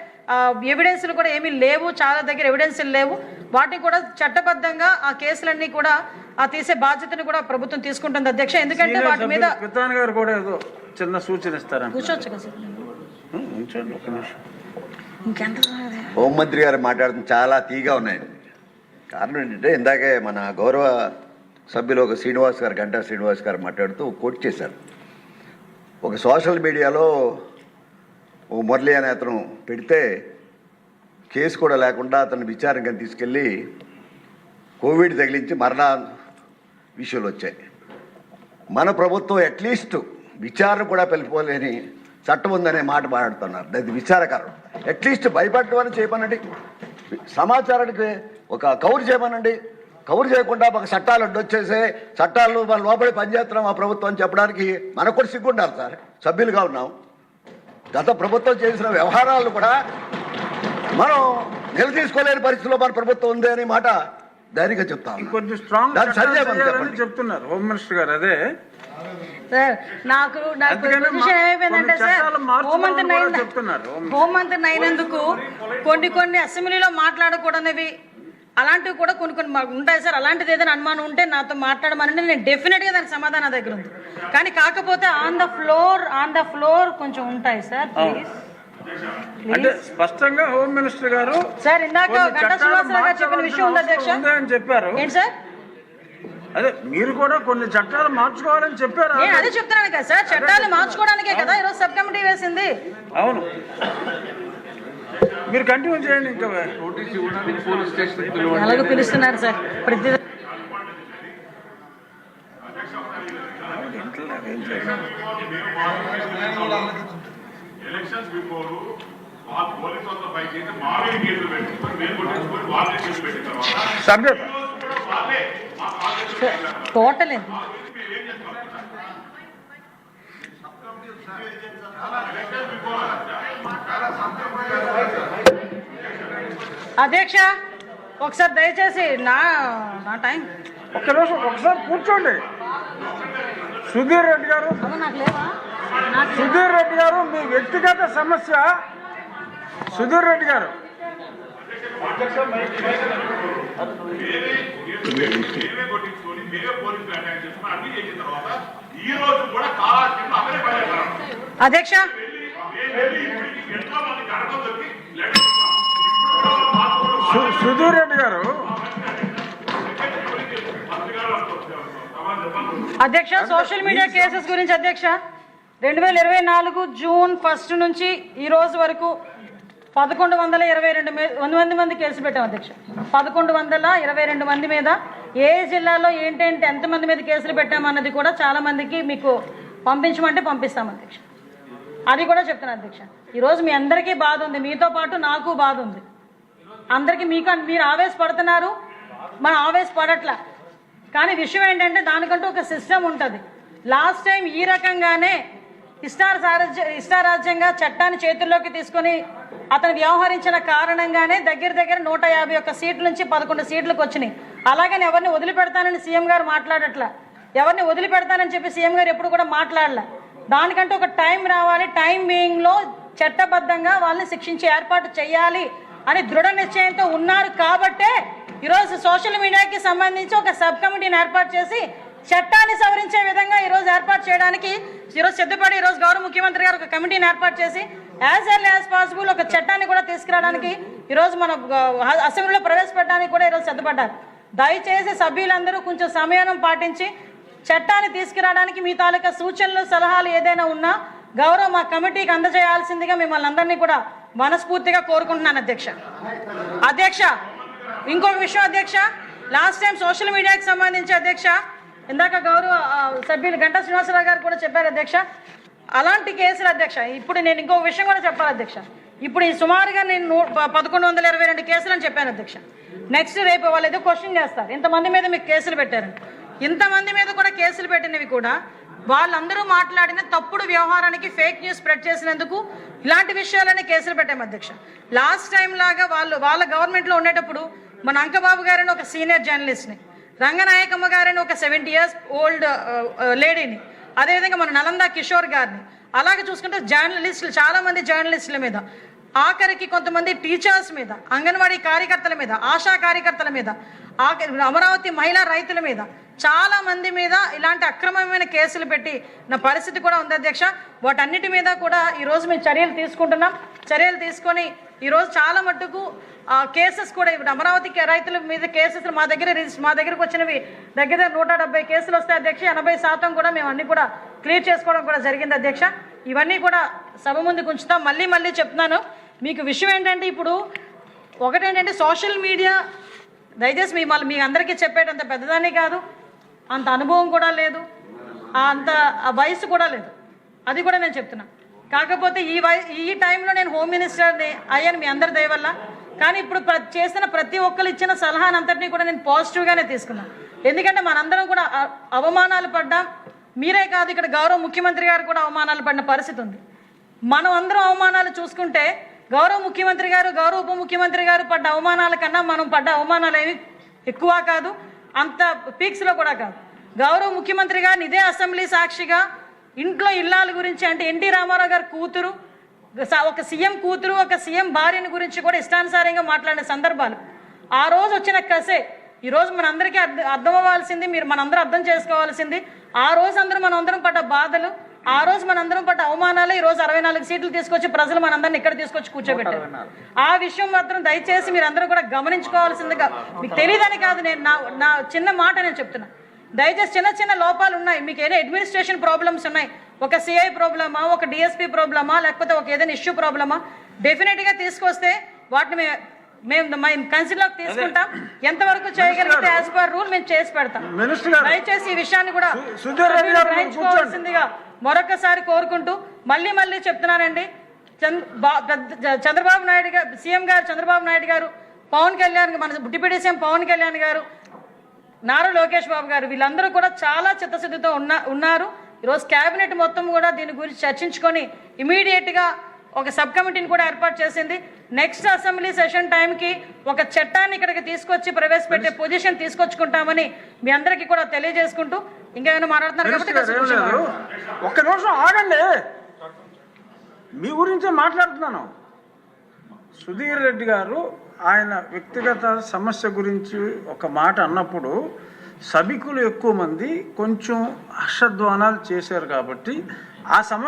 ఎవిడెన్స్లు కూడా ఏమీ లేవు, చాలా దగ్గర ఎవిడెన్స్లు లేవు. వాటిని కూడా చట్టబద్ధంగా ఆ కేసులన్నీ కూడా తీసే బాధ్యతను కూడా ప్రభుత్వం తీసుకుంటుంది అధ్యక్ష. ఎందుకంటే వాటి మీద చిన్న సూచన ఇస్తారా? కూర్చోవచ్చు కదా సార్. హోంమంత్రి గారు మాట్లాడుతున్న చాలా తీగా ఉన్నాయండి. కారణం ఏంటంటే, ఇందాకే మన గౌరవ సభ్యులు ఒక శ్రీనివాస్ గారు, గంటా శ్రీనివాస్ గారు మాట్లాడుతూ కోట్ చేశారు. ఒక సోషల్ మీడియాలో ఓ మురళి అనే అతను పెడితే కేసు కూడా లేకుండా అతను విచారణకు తీసుకెళ్ళి కోవిడ్ తగిలించి మరణ విషయాలు వచ్చాయి. మన ప్రభుత్వం అట్లీస్ట్ విచారణ కూడా పిలిపోలేని చట్టం ఉందనే మాట మాట్లాడుతున్నారు. అది విచారకరం. అట్లీస్ట్ భయపడటం చేయమనండి, సమాచారానికి ఒక కవర్ చేయమనండి. కవర్ చేయకుండా ఒక చట్టాలు అడ్డొచ్చేసే చట్టాలు మన లోపలి పనిచేస్తున్నాం ఆ ప్రభుత్వం అని చెప్పడానికి మనకు కూడా సిగ్గుంటారు సార్. సభ్యులుగా ఉన్నాం. గత ప్రభుత్వం చేసిన వ్యవహారాలను కూడా మనం నిలదీసుకోలేని పరిస్థితిలో మన ప్రభుత్వం ఉంది అనే మాట ధైర్యంగా చెప్తాం. కొంచెం స్ట్రాంగ్ చెప్తున్నారు హోమ్ మినిస్టర్ గారు. అదే సార్, నాకు పొజిషన్ ఏమైపోయిందంటే సార్, హోంమంత్రి అయినందుకు కొన్ని అసెంబ్లీలో మాట్లాడకూడనివి అలాంటివి కూడా కొన్ని ఉంటాయి సార్. అలాంటిది ఏదైనా అనుమానం ఉంటే నాతో మాట్లాడమని నేను డెఫినెట్గా దానికి సమాధానం దగ్గర ఉంది. కానీ కాకపోతే ఆన్ ద ఫ్లోర్ కొంచెం ఉంటాయి సార్. ప్లీజ్ అంటే స్పష్టంగా హోమ్ మినిస్టర్ గారు సార్ ఇందాక గంటా శ్రీనివాసరావు గారు చెప్పిన విషయం ఉంది అధ్యక్ష అని చెప్పారు. ఏంటి సార్? అదే మీరు కూడా కొన్ని చట్టాలు మార్చుకోవాలని చెప్పారు. నేను అదే చెప్తున్నాను కదా సార్, చట్టాలు మార్చుకోవడానికే కదా ఈరోజు సబ్ కమిటీ వేసింది. అవును, మీరు కంటిన్యూ చేయండి. ఇంకా ఎలాగో పిలుస్తున్నారు సార్ ప్రతి ఎలక్షన్స్ బిఫోర్ పోలీసు వాళ్ళతో పైకి అయితే మావే కేసులు పెట్టించుకొని మేము కొట్టించుకొని వాళ్ళే కేసులు పెట్టిన తర్వాత సబ్జెక్ట్ వాళ్ళే మా టోటల్ అధ్యక్ష ఒకసారి దయచేసి నా టైం ఒక్క రోజు ఒకసారి కూర్చోండి. సుధీర్ రెడ్డి గారు, సుధీర్ రెడ్డి గారు, మీ వ్యక్తిగత సమస్య. సుధీర్ రెడ్డి గారు, మేమే కొట్టించుకొని మేమే పోలీసులు అటాక్ చేసుకుని అన్ని చేసిన తర్వాత ఈ రోజు కూడా కావాల్సిన అమలే పడేస్తారు. అధ్యక్ష ఎంతో మంది గడప దొరికి సుధీర్ రెడ్డి గారు, అధ్యక్ష సోషల్ మీడియా కేసెస్ గురించి అధ్యక్ష 2024 జూన్ 1 నుంచి ఈ రోజు వరకు 1122 మంది కేసులు పెట్టాం అధ్యక్ష. 1122 మంది మీద ఏ జిల్లాలో ఏంటంటే ఎంతమంది మీద కేసులు పెట్టామన్నది కూడా చాలా మందికి మీకు పంపించమంటే పంపిస్తాం అధ్యక్ష. అది కూడా చెప్తాను అధ్యక్ష. ఈరోజు మీ అందరికీ బాధ ఉంది, మీతో పాటు నాకు బాధ ఉంది. అందరికీ మీరు ఆవేశపడుతున్నారు, మనం ఆవేశపడట్లా. కానీ విషయం ఏంటంటే దానికంటూ ఒక సిస్టమ్ ఉంటుంది. లాస్ట్ టైం ఈ రకంగానే ఇష్టారాజ్యంగా చట్టాన్ని చేతుల్లోకి తీసుకొని అతను వ్యవహరించిన కారణంగానే దగ్గర 151 సీట్ల నుంచి 11 సీట్లకు వచ్చినాయి. అలాగని ఎవరిని వదిలిపెడతానని సీఎం గారు మాట్లాడట్లా, ఎవరిని వదిలిపెడతానని చెప్పి సీఎం గారు ఎప్పుడు కూడా మాట్లాడలే. దానికంటూ ఒక టైం రావాలి, టైం బీయింగ్లో చట్టబద్ధంగా వాళ్ళని శిక్షించి ఏర్పాటు చేయాలి అని దృఢ నిశ్చయంతో ఉన్నారు. కాబట్టే ఈరోజు సోషల్ మీడియాకి సంబంధించి ఒక సబ్ కమిటీని ఏర్పాటు చేసి చట్టాన్ని సవరించే విధంగా ఈరోజు ఏర్పాటు చేయడానికి ఈరోజు సిద్ధపడి ఈరోజు గౌరవ ముఖ్యమంత్రి గారు ఒక కమిటీని ఏర్పాటు చేసి యాజ్ ఎర్లీ యాజ్ పాసిబుల్ ఒక చట్టాన్ని కూడా తీసుకురావడానికి ఈరోజు మన అసెంబ్లీలో ప్రవేశపెట్టడానికి కూడా ఈరోజు సిద్ధపడ్డారు. దయచేసి సభ్యులందరూ కొంచెం సమయం పాటించి చట్టాన్ని తీసుకురావడానికి మీ తాలూకా సూచనలు సలహాలు ఏదైనా ఉన్నా గౌరవ మా కమిటీకి అందజేయాల్సిందిగా మిమ్మల్ని అందరినీ కూడా మనస్ఫూర్తిగా కోరుకుంటున్నాను అధ్యక్ష. అధ్యక్ష ఇంకొక విషయం అధ్యక్ష, లాస్ట్ టైం సోషల్ మీడియాకి సంబంధించి అధ్యక్ష ఇందాక గౌరవ సభ్యులు గంటా శ్రీనివాసరావు గారు కూడా చెప్పారు అధ్యక్ష, అలాంటి కేసులు అధ్యక్ష. ఇప్పుడు నేను ఇంకొక విషయం కూడా చెప్పాలి అధ్యక్ష. ఇప్పుడు ఈ సుమారుగా నేను 1122 కేసులు అని చెప్పాను అధ్యక్ష. నెక్స్ట్ రేపు వాళ్ళు ఏదో క్వశ్చన్ చేస్తారు, ఇంతమంది మీద మీకు కేసులు పెట్టారని. ఇంతమంది మీద కూడా కేసులు పెట్టినవి కూడా వాళ్ళందరూ మాట్లాడిన తప్పుడు వ్యవహారానికి ఫేక్ న్యూస్ స్ప్రెడ్ చేసినందుకు ఇలాంటి విషయాలనే కేసులు పెట్టాము అధ్యక్ష. లాస్ట్ టైం లాగా వాళ్ళ గవర్నమెంట్లో ఉండేటప్పుడు మన అంకబాబు గారని ఒక సీనియర్ జర్నలిస్ట్ని, రంగనాయకమ్మ గారని ఒక 70 years ఓల్డ్ లేడీని, అదేవిధంగా మన నలంద కిషోర్ గారిని, అలాగే చూసుకుంటే జర్నలిస్టులు చాలామంది జర్నలిస్టుల మీద, ఆఖరికి కొంతమంది టీచర్స్ మీద, అంగన్వాడీ కార్యకర్తల మీద, ఆశా కార్యకర్తల మీద, అమరావతి మహిళా రైతుల మీద చాలా మంది మీద ఇలాంటి అక్రమమైన కేసులు పెట్టి నా పరిస్థితి కూడా ఉంది అధ్యక్ష. వాటన్నిటి మీద కూడా ఈరోజు మేము చర్యలు తీసుకుంటున్నాం. చర్యలు తీసుకొని ఈరోజు చాలా మట్టుకు కేసెస్ కూడా ఇప్పుడు అమరావతి రైతుల మీద కేసెస్ మా దగ్గరకు వచ్చినవి దగ్గర 170 కేసులు వస్తాయి అధ్యక్ష. 80% కూడా మేము అన్ని కూడా క్లియర్ చేసుకోవడం కూడా జరిగింది అధ్యక్ష. ఇవన్నీ కూడా సభ ముందుకు ఉంచుతాం. మళ్ళీ చెప్తున్నాను మీకు విషయం ఏంటంటే, ఇప్పుడు ఒకటేంటంటే సోషల్ మీడియా దయచేసి మీ అందరికీ చెప్పేటంత పెద్దదాన్ని కాదు, అంత అనుభవం కూడా లేదు, అంత వయసు కూడా లేదు, అది కూడా నేను చెప్తున్నా. కాకపోతే ఈ టైంలో నేను హోమ్ మినిస్టర్ని అయ్యాను మీ అందరి దయ వల్ల. కానీ ఇప్పుడు చేసిన ప్రతి ఒక్కరు ఇచ్చిన సలహాను అంతటినీ కూడా నేను పాజిటివ్గానే తీసుకున్నాను. ఎందుకంటే మనందరం కూడా అవమానాలు పడ్డాం. మీరే కాదు, ఇక్కడ గౌరవ ముఖ్యమంత్రి గారు కూడా అవమానాలు పడిన పరిస్థితి ఉంది. మనం అందరం అవమానాలు చూసుకుంటే గౌరవ ముఖ్యమంత్రి గారు, గౌరవ ఉప ముఖ్యమంత్రి గారు పడ్డ అవమానాల కన్నా మనం పడ్డ అవమానాలు ఏమి ఎక్కువ కాదు, అంత పీక్స్లో కూడా కాదు. గౌరవ ముఖ్యమంత్రి గారిని ఇదే అసెంబ్లీ సాక్షిగా ఇంట్లో ఇల్లాల గురించి అంటే ఎన్టీ రామారావు గారి కూతురు, ఒక సీఎం కూతురు, ఒక సీఎం భార్యని గురించి కూడా ఇష్టానుసారంగా మాట్లాడిన సందర్భాలు ఆ రోజు వచ్చిన కసే ఈరోజు మనందరికీ అర్థం అవ్వాల్సింది, మనందరూ అర్థం చేసుకోవాల్సింది. ఆ రోజు మనందరం పడ్డ బాధలు, ఆ రోజు మనందరం పడ్డ అవమానాలు ఈరోజు 64 సీట్లు తీసుకొచ్చి ప్రజలు మనందరిని ఇక్కడ తీసుకొచ్చి కూర్చోబెట్టారు. ఆ విషయం మాత్రం దయచేసి మీరందరూ కూడా గమనించుకోవాల్సిందిగా, మీకు తెలియదని కాదు, నేను నా చిన్న మాట నేను చెప్తున్నా. దయచేసి చిన్న లోపాలు ఉన్నాయి, మీకు ఏదైనా అడ్మినిస్ట్రేషన్ ప్రాబ్లమ్స్ ఉన్నాయి, ఒక సిఐ ప్రాబ్లమా, ఒక డిఎస్పీ ప్రాబ్లమా, లేకపోతే ఒక ఏదైనా ఇష్యూ ప్రాబ్లమా, డెఫినెట్గా తీసుకొస్తే వాటిని మేము కన్సిడర్లోకి తీసుకుంటాం. ఎంతవరకు చేయగలిగితే యాజ్ పర్ రూల్ మేము చేసి పెడతాం. దయచేసి ఈ విషయాన్ని కూడా గ్రహించుకోవాల్సిందిగా మరొకసారి కోరుకుంటూ మళ్ళీ చెప్తున్నానండి, చంద్రబాబు నాయుడు గారు, సీఎం గారు చంద్రబాబు నాయుడు గారు, పవన్ కళ్యాణ్, మన డిప్యూటీ సీఎం పవన్ కళ్యాణ్ గారు, నారా లోకేష్ బాబు గారు, వీళ్ళందరూ కూడా చాలా చిత్తశుద్ధితో ఉన్నారు. ఈరోజు క్యాబినెట్ మొత్తం కూడా దీని గురించి చర్చించుకొని ఇమీడియట్గా ఒక సబ్ కమిటీని కూడా ఏర్పాటు చేసింది. నెక్స్ట్ అసెంబ్లీ సెషన్ టైంకి ఒక చట్టాన్ని ఇక్కడికి తీసుకొచ్చి ప్రవేశపెట్టే పొజిషన్ తీసుకొచ్చుకుంటామని మీ అందరికీ కూడా తెలియజేసుకుంటూ ఇంకేమైనా మాట్లాడుతున్నారు కాబట్టి ఒక్క నిమిషం ఆగండి, మీ గురించే మాట్లాడుతున్నాను. సుధీర్ రెడ్డి గారు ఆయన వ్యక్తిగత సమస్య గురించి ఒక మాట అన్నప్పుడు సభికులు ఎక్కువ మంది కొంచెం హర్షధ్వానాలు చేశారు కాబట్టి ఆ సమస్య